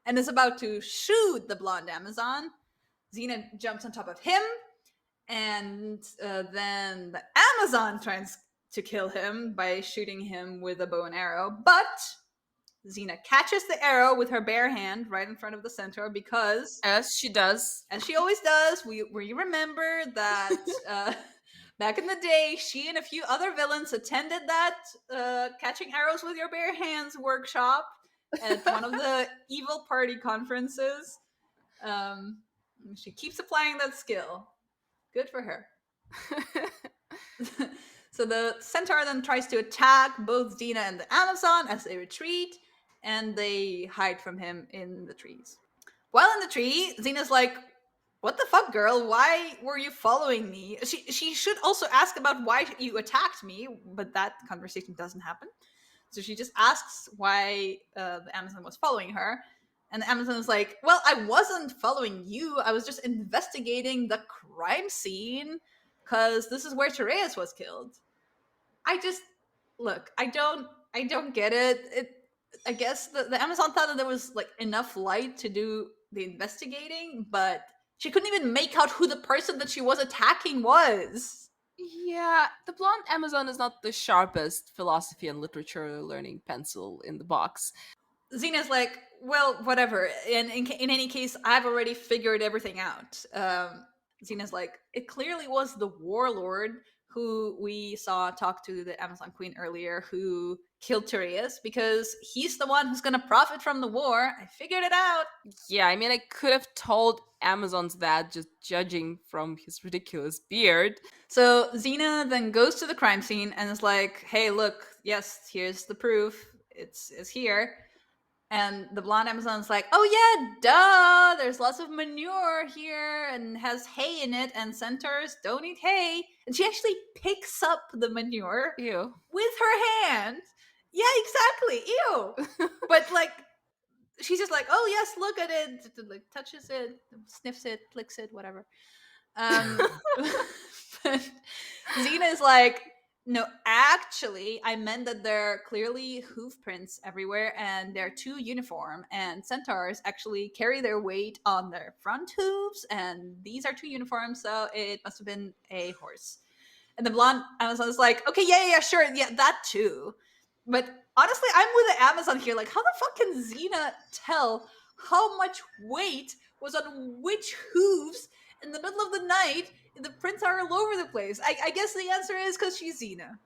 and is about to shoot the blonde Amazon. Xena jumps on top of him, and then the Amazon tries to kill him by shooting him with a bow and arrow, but Xena catches the arrow with her bare hand right in front of the centaur because, As she does. as she always does, we remember that back in the day, she and a few other villains attended that catching arrows with your bare hands workshop at one of the evil party conferences. Um, she keeps applying that skill. Good for her. So the centaur then tries to attack both Xena and the Amazon as they retreat, and they hide from him in the trees. While in the tree, Xena's like, "What the fuck, girl? Why were you following me?" She should also ask about why you attacked me, but that conversation doesn't happen. So she just asks why the Amazon was following her. And the Amazon is like, "Well, I wasn't following you. I was just investigating the crime scene because this is where Tereus was killed." I just look. I don't get it. I guess the Amazon thought that there was like enough light to do the investigating, but she couldn't even make out who the person that she was attacking was. Yeah, the blonde Amazon is not the sharpest philosophy and literature learning pencil in the box. Xena's like, well, whatever. And in any case, I've already figured everything out. Xena's like, it clearly was the warlord who we saw talk to the Amazon Queen earlier who killed Tyreus because he's the one who's going to profit from the war. I figured it out. Yeah, I mean, I could have told Amazons that just judging from his ridiculous beard. So Xena then goes to the crime scene and is like, hey, look, yes, here's the proof. It's here. And the blonde Amazon's like, oh yeah, duh, there's lots of manure here and has hay in it, and centaurs don't eat hay. And she actually picks up the manure Ew. with her hand. Yeah, exactly. Ew. But like, she's just like, oh yes, look at it. Like touches it, sniffs it, licks it, whatever. But Xena is like, no, actually, I meant that there are clearly hoof prints everywhere and they're too uniform. And centaurs actually carry their weight on their front hooves, and these are too uniform, so it must have been a horse. And the blonde Amazon is like, okay, yeah, sure, yeah, that too. But honestly, I'm with the Amazon here. Like, how the fuck can Xena tell how much weight was on which hooves in the middle of the night? The prints are all over the place. I guess the answer is because she's Xena.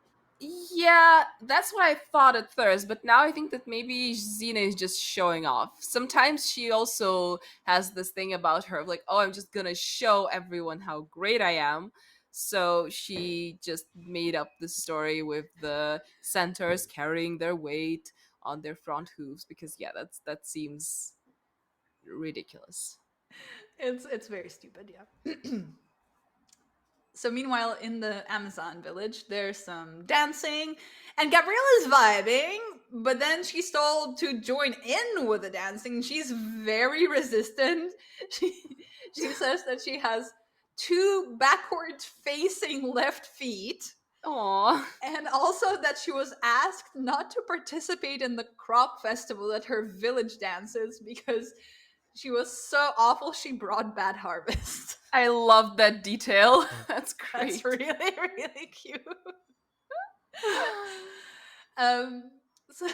Yeah, that's what I thought at first, but now I think that maybe Xena is just showing off. Sometimes she also has this thing about her of like, oh, I'm just gonna show everyone how great I am. So she just made up this story with the centaurs carrying their weight on their front hooves because yeah, that seems ridiculous. It's very stupid, yeah. So meanwhile, in the Amazon village, there's some dancing, and Gabrielle is vibing, but then she's told to join in with the dancing. She's very resistant. She she says that she has two backward facing left feet, Aww. and also that she was asked not to participate in the crop festival at her village dances because she was so awful she brought bad harvest. I love that detail. That's That's great. really, really cute. um, so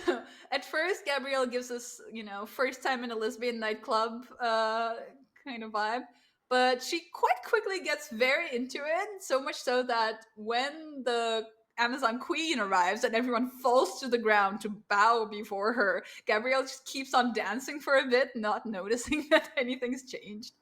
at first, Gabrielle gives us, first time in a lesbian nightclub kind of vibe, but she quite quickly gets very into it. So much so that when the Amazon queen arrives and everyone falls to the ground to bow before her, Gabrielle just keeps on dancing for a bit, not noticing that anything's changed.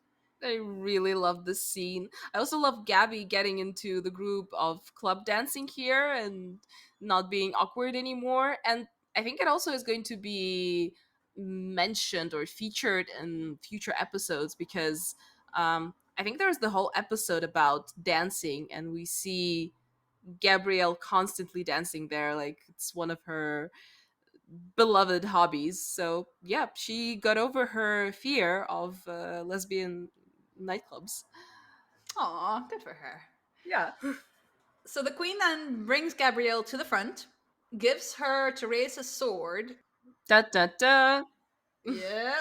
I really love this scene. I also love Gabby getting into the group of club dancing here and not being awkward anymore. And I think it also is going to be mentioned or featured in future episodes because I think there's the whole episode about dancing, and we see Gabrielle constantly dancing there. Like it's one of her beloved hobbies. So, yeah, she got over her fear of lesbian nightclubs. Aw, good for her. Yeah. So the queen then brings Gabrielle to the front, gives her Teresa's sword, Da da da. yeah,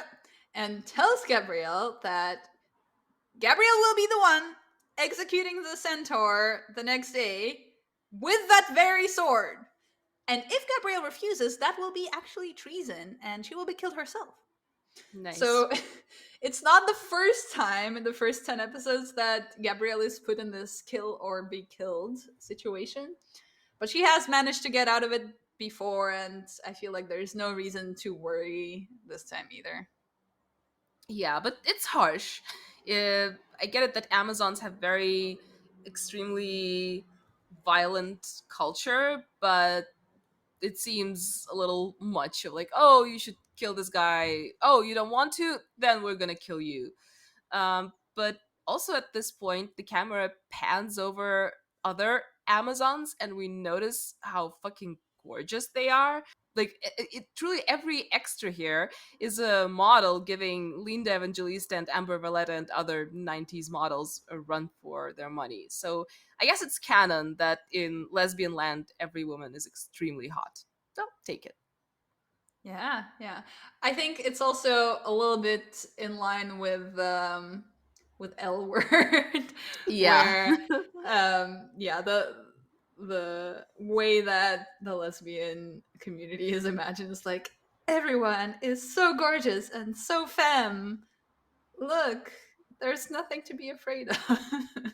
and tells Gabrielle that Gabrielle will be the one executing the centaur the next day with that very sword. And if Gabrielle refuses, that will be actually treason and she will be killed herself. Nice. So it's not the first time in the first 10 episodes that Gabrielle is put in this kill or be killed situation. But she has managed to get out of it before, and I feel like there's no reason to worry this time either. Yeah, but it's harsh. I get it that Amazons have very extremely violent culture, but it seems a little much of like, oh, you should kill this guy. Oh, you don't want to? Then we're gonna kill you. But also at this point, the camera pans over other Amazons, and we notice how fucking gorgeous they are. Like truly, every extra here is a model giving Linda Evangelista and Amber Valletta and other '90s models a run for their money. So I guess it's canon that in lesbian land, every woman is extremely hot. So take it. Yeah, yeah. I think it's also a little bit in line with L word, Yeah. where yeah, the way that the lesbian community is imagined is like everyone is so gorgeous and so femme. Look, there's nothing to be afraid of.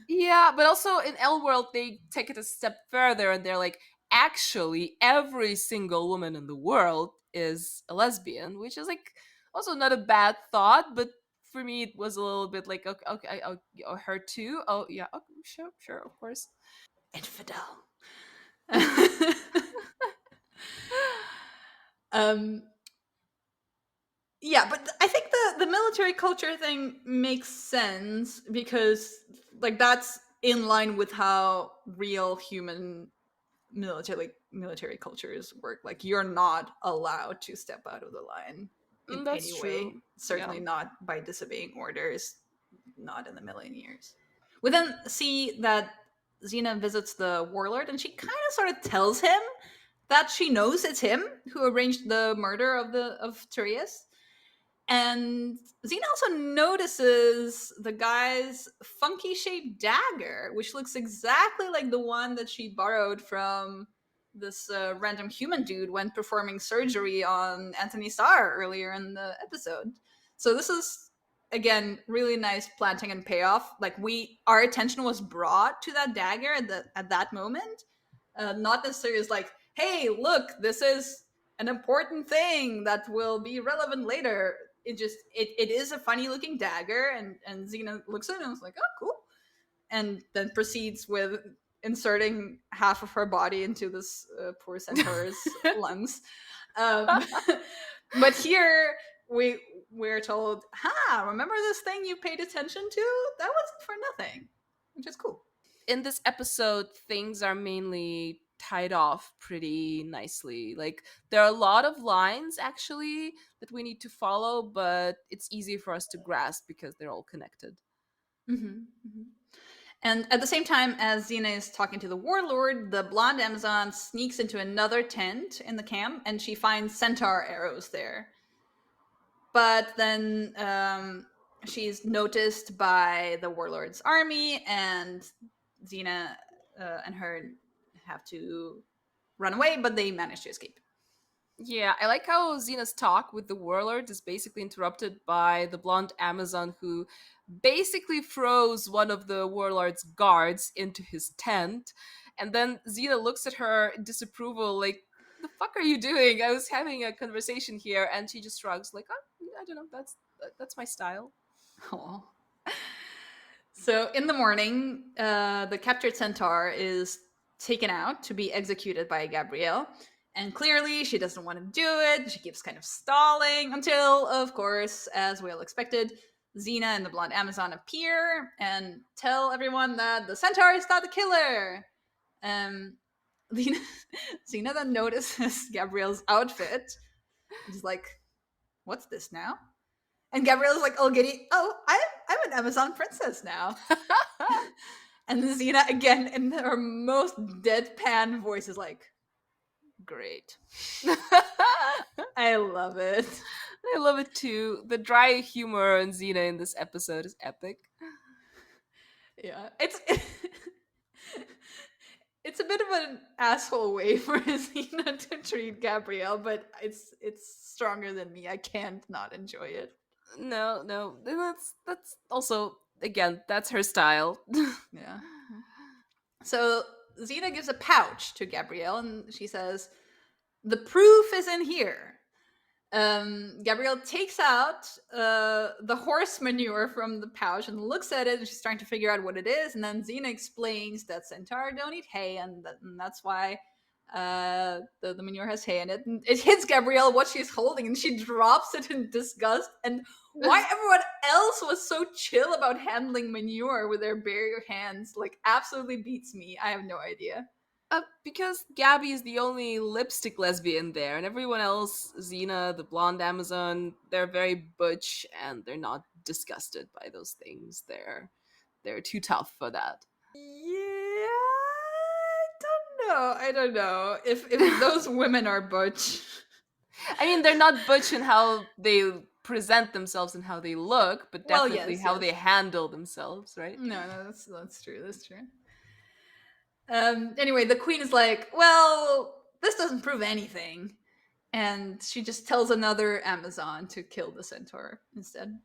Yeah, but also in L World, they take it a step further and they're like, actually, every single woman in the world is a lesbian, which is like also not a bad thought, but for me, it was a little bit like, okay, okay, oh, her too? Oh, yeah, okay, sure, sure, of course. Infidel. um yeah, but I think the military culture thing makes sense because like that's in line with how real human military cultures work. Like you're not allowed to step out of the line in That's any way, true. certainly Yeah. not by disobeying orders, not in the million years. We then see that Xena visits the warlord and she kind of sort of tells him that she knows it's him who arranged the murder of Therese. And Xena also notices the guy's funky shaped dagger, which looks exactly like the one that she borrowed from this random human dude when performing surgery on Anthony Starr earlier in the episode. So this is again really nice planting and payoff. Like our attention was brought to that dagger at that moment, not necessarily as like, hey, look, this is an important thing that will be relevant later. It is a funny looking dagger, and Xena looks at it and was like, oh, cool, and then proceeds with inserting half of her body into this poor centaur's lungs. Um, but here we're told, remember this thing you paid attention to? That wasn't for nothing, which is cool. In this episode, things are mainly tied off pretty nicely. Like, there are a lot of lines actually that we need to follow, but it's easy for us to grasp because they're all connected. Mm-hmm, mm-hmm. And at the same time as Xena is talking to the warlord, the blonde Amazon sneaks into another tent in the camp and she finds centaur arrows there. But then she's noticed by the warlord's army, and Xena and her have to run away, but they manage to escape. Yeah, I like how Xena's talk with the warlord is basically interrupted by the blonde Amazon who basically throws one of the warlord's guards into his tent. And then Xena looks at her in disapproval, like, the fuck are you doing? I was having a conversation here. And she just shrugs, like, oh, I don't know, that's my style. Aw. So in the morning, the captured centaur is taken out to be executed by Gabrielle. And clearly, she doesn't want to do it. She keeps kind of stalling until, of course, as we all expected, Xena and the blonde Amazon appear and tell everyone that the centaur is not the killer. Um, Xena, Xena then notices Gabrielle's outfit. She's like, "What's this now?" And Gabrielle's like, "Oh, giddy! Oh, I'm an Amazon princess now." And Xena again, in her most deadpan voice, is like, "Great, I love it." I love it too. The dry humor in Xena in this episode is epic. Yeah, it's it's a bit of an asshole way for Xena to treat Gabrielle, but it's stronger than me. I can't not enjoy it. No, that's also, again, that's her style. Yeah. So Xena gives a pouch to Gabrielle, and she says, "The proof is in here." Gabrielle takes out the horse manure from the pouch and looks at it, and she's trying to figure out what it is. And then Xena explains that centaur don't eat hay, and that's why the manure has hay in it. And it hits Gabrielle what she's holding, and she drops it in disgust. And why everyone else was so chill about handling manure with their bare hands, like, absolutely beats me. I have no idea. Because Gabby is the only lipstick lesbian there, and everyone else, Xena, the blonde Amazon, they're very butch and they're not disgusted by those things. They're too tough for that. Yeah, I don't know if those women are butch. I mean, they're not butch in how they present themselves and how they look, but Well, definitely yes, how yes. they handle themselves, right? No, that's true. That's true. Anyway, the queen is like, "Well, this doesn't prove anything," and she just tells another Amazon to kill the centaur instead.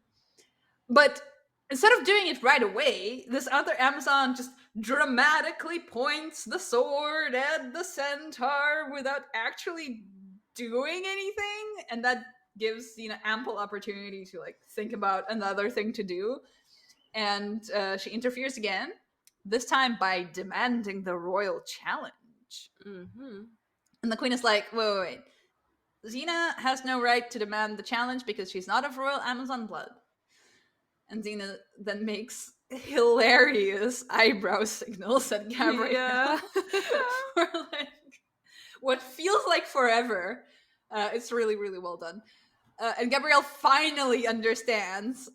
But instead of doing it right away, this other Amazon just dramatically points the sword at the centaur without actually doing anything, and that gives ample opportunity to like think about another thing to do. And she interferes again, this time by demanding the royal challenge. Mm-hmm. And the queen is like, "Wait. Xena has no right to demand the challenge because she's not of royal Amazon blood." And Xena then makes hilarious eyebrow signals at Gabrielle Yeah. for like what feels like forever. It's really, really well done. And Gabrielle finally understands,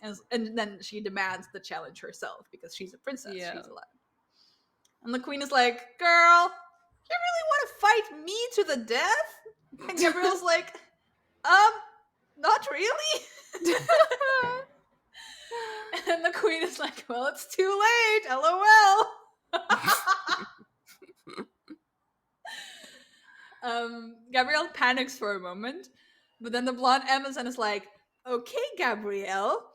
and then she demands the challenge herself because she's a princess. Yeah. She's allowed. And the queen is like, "Girl, you really want to fight me to the death?" And Gabrielle's like, not really." And the queen is like, "Well, it's too late. LOL." Gabrielle panics for a moment, but then the blonde Amazon is like, "Okay, Gabrielle,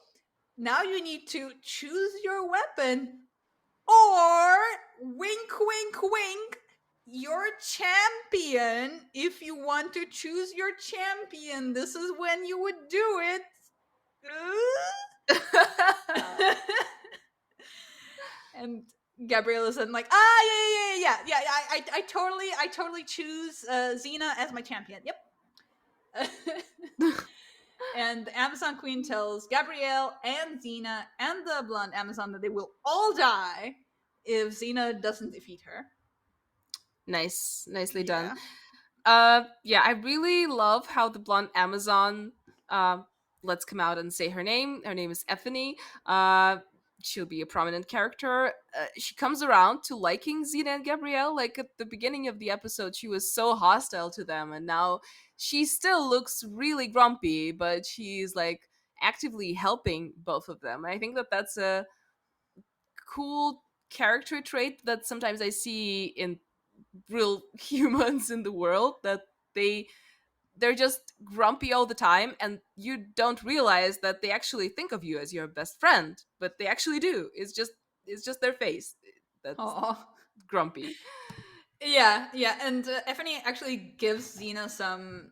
now you need to choose your weapon, or wink, wink, wink, your champion. If you want to choose your champion, this is when you would do it." And Gabrielle is then like, yeah. I totally choose Xena as my champion. Yep. And the Amazon Queen tells Gabrielle and Xena and the blonde Amazon that they will all die if Xena doesn't defeat her. Nicely done. Yeah. Yeah, I really love how the blonde Amazon, let's come out and say her name. Her name is Ethany. She'll be a prominent character. She comes around to liking Xena and Gabrielle. Like at the beginning of the episode, she was so hostile to them, and now she still looks really grumpy, but she's like actively helping both of them. And I think that that's a cool character trait that sometimes I see in real humans in the world, that they they're just grumpy all the time, and you don't realize that they actually think of you as your best friend, but they actually do. It's just their face. That's Oh. grumpy. Yeah, yeah, and Effany actually gives Xena some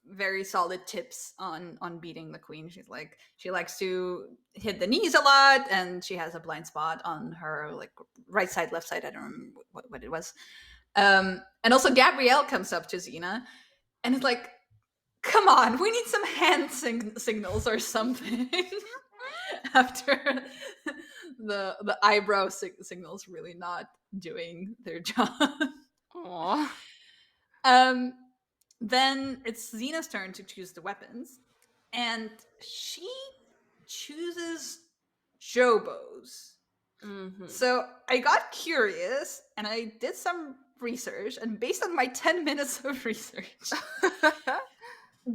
very solid tips on beating the queen. She's like, she likes to hit the knees a lot, and she has a blind spot on her like right side, left side. I don't remember what it was. And also Gabrielle comes up to Xena and is like, "Come on, we need some hand signals or something." After the eyebrow signals really not doing their job. Aw. Um, then it's Xena's turn to choose the weapons, and she chooses Jobos. Hmm. So I got curious and I did some research, and based on my 10 minutes of research,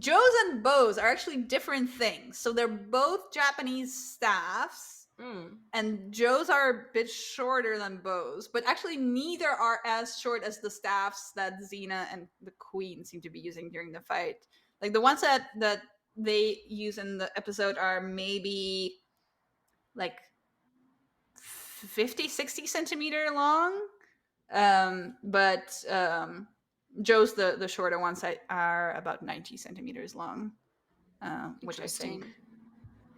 Joes and bows are actually different things. So they're both Japanese staffs, Mm, and Joes are a bit shorter than bows, but actually neither are as short as the staffs that Xena and the Queen seem to be using during the fight. Like the ones that they use in the episode are maybe like 50, 60 centimeter long. But Joe's the shorter ones are about 90 centimeters long, which I think interesting.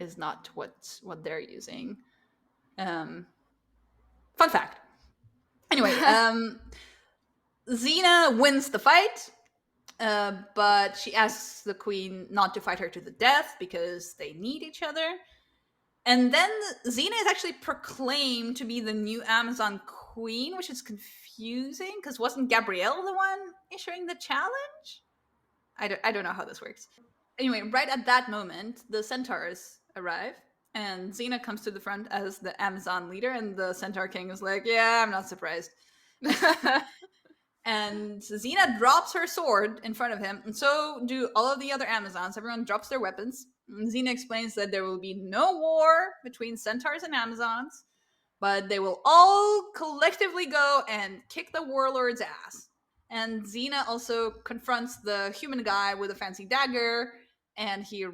is not what they're using. Um, Fun fact. Anyway, Xena wins the fight, but she asks the queen not to fight her to the death because they need each other. And then Xena is actually proclaimed to be the new Amazon queen, which is confusing because wasn't Gabrielle the one issuing the challenge? I don't know how this works. Anyway, right at that moment, the centaurs arrive, and Xena comes to the front as the Amazon leader, and the centaur king is like, "Yeah, I'm not surprised." And Xena drops her sword in front of him, and so do all of the other Amazons. Everyone drops their weapons. And Xena explains that there will be no war between centaurs and Amazons, but they will all collectively go and kick the warlord's ass. And Xena also confronts the human guy with a fancy dagger, and he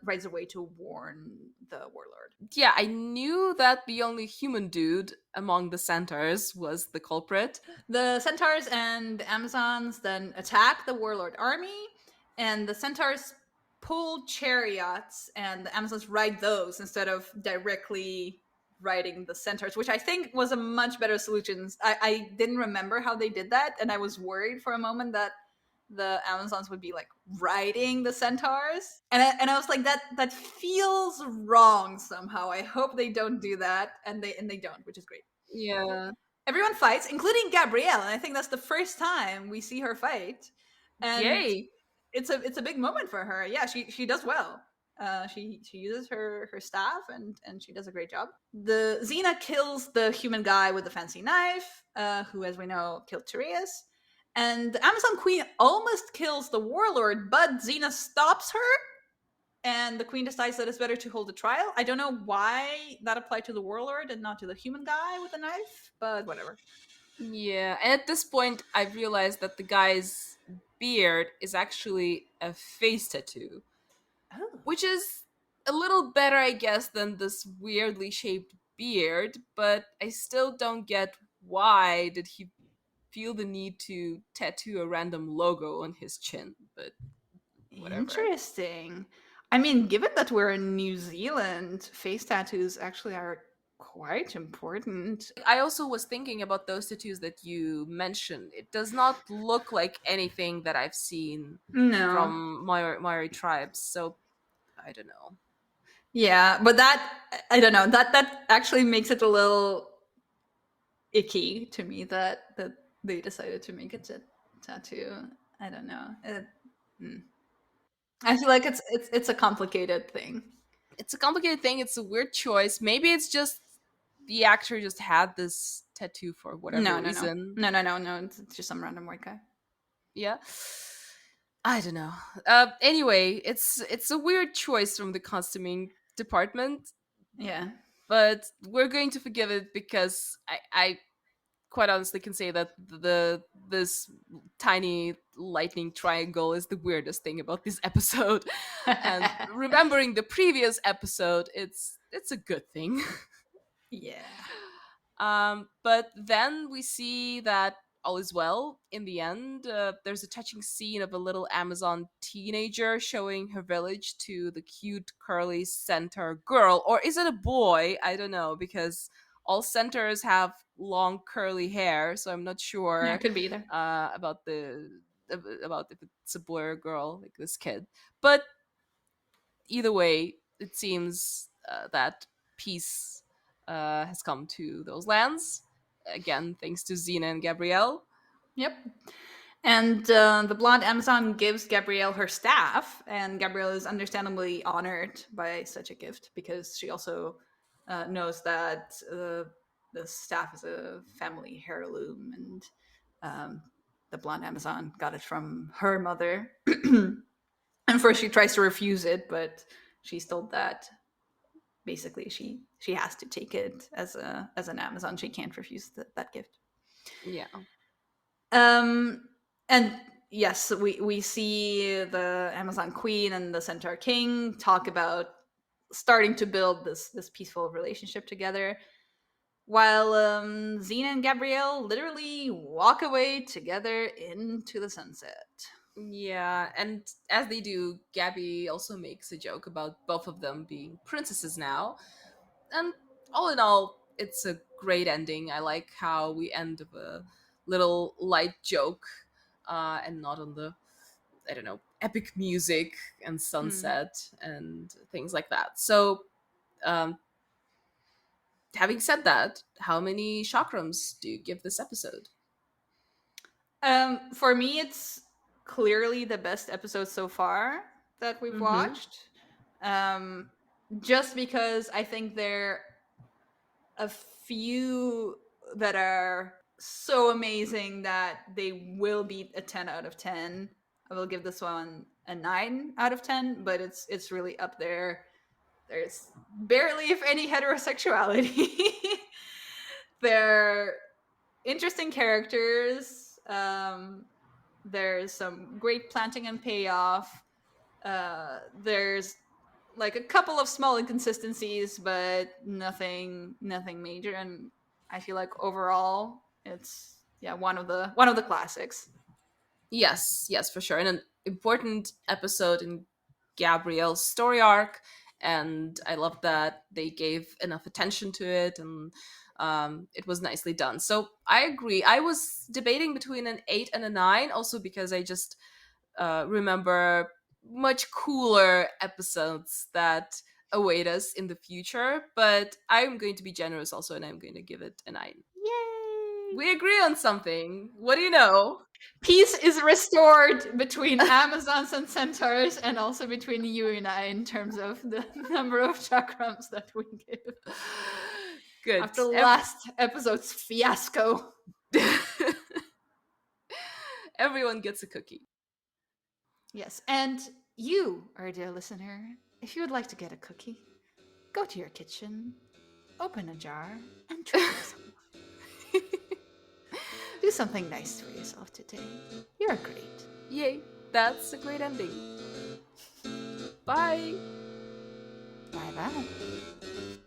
rides away to warn the warlord. Yeah, I knew that the only human dude among the centaurs was the culprit. The centaurs and the Amazons then attack the warlord army, and the centaurs pull chariots, and the Amazons ride those instead of directly riding the centaurs, which I think was a much better solution. I didn't remember how they did that, and I was worried for a moment that the Amazons would be like riding the centaurs, and I was like, that feels wrong somehow. I hope they don't do that, and they don't, which is great. Yeah. Everyone fights, including Gabrielle, and I think that's the first time we see her fight, and Yay. it's a big moment for her. Yeah, she does well. She uses her staff, and she does a great job. The Xena kills the human guy with the fancy knife, who, as we know, killed Therese. And the Amazon Queen almost kills the warlord, but Xena stops her, and the queen decides that it's better to hold a trial. I don't know why that applied to the warlord and not to the human guy with the knife, but whatever. Yeah, and at this point, I realized that the guy's beard is actually a face tattoo, Oh. which is a little better, I guess, than this weirdly shaped beard, but I still don't get why did he feel the need to tattoo a random logo on his chin, but whatever. Interesting. I mean, given that we're in New Zealand, face tattoos actually are quite important. I also was thinking about those tattoos that you mentioned. It does not look like anything that I've seen No. from Maori tribes, so I don't know. Yeah, but that I don't know. That actually makes it a little icky to me that they decided to make it a tattoo. I don't know. Mm. I feel like it's a complicated thing. It's a complicated thing. It's a weird choice. Maybe it's just the actor just had this tattoo for whatever No, no, no, reason. no, no, no, no. It's just some random white guy. Yeah, I don't know. Anyway, it's a weird choice from the costuming department, Yeah. but we're going to forgive it because I quite honestly can say that this tiny lightning triangle is the weirdest thing about this episode. And remembering the previous episode, it's a good thing. Yeah. But then we see that all is well in the end. There's a touching scene of a little Amazon teenager showing her village to the cute, curly centaur girl. Or is it a boy? I don't know, because all centaurs have long, curly hair, so I'm not Yeah, sure could be either. about about if it's a boy or a girl, like this kid. But either way, it seems that peace has come to those lands. Again, thanks to Xena and Gabrielle. Yep. And the blonde Amazon gives Gabrielle her staff, and Gabrielle is understandably honored by such a gift because she also knows that the staff is a family heirloom, and um, the blonde Amazon got it from her mother. And first, she tries to refuse it, but she's told that basically she has to take it as an Amazon. She can't refuse that gift. Yeah. Um, and yes, we see the Amazon Queen and the Centaur King talk about starting to build this peaceful relationship together, while Xena and Gabrielle literally walk away together into the sunset. Yeah, and as they do, Gabby also makes a joke about both of them being princesses now. And all in all, it's a great ending. I like how we end with a little light joke and not on the, I don't know, epic music and Mm. sunset and things like that. So, um, having said that, how many chakrams do you give this episode? For me, it's clearly the best episode so far that we've Mm-hmm. watched. Um, just because I think there a few that are so amazing that they will beat a 10 out of 10. I will give this one a 9 out of 10, but it's really up there. There's barely if any heterosexuality. They're interesting characters. There's some great planting and payoff. There's like a couple of small inconsistencies, but nothing major. And I feel like overall, it's yeah one of the classics. Yes, yes, for sure. And an important episode in Gabrielle's story arc. And I love that they gave enough attention to it and it was nicely done. So I agree. I was debating between an 8 and a 9, also because I just remember much cooler episodes that await us in the future. But I'm going to be generous also, and I'm going to give it a 9. Yay! We agree on something. What do you know? Peace is restored between Amazons and centaurs, and also between you and I in terms of the number of chakrams that we give Good. after last episode's fiasco. Everyone gets a cookie. Yes, and you, our dear listener, if you would like to get a cookie, go to your kitchen, open a jar, and treat yourself. Do something nice for yourself today. You're great. Yay, that's a great ending. Bye. Bye bye.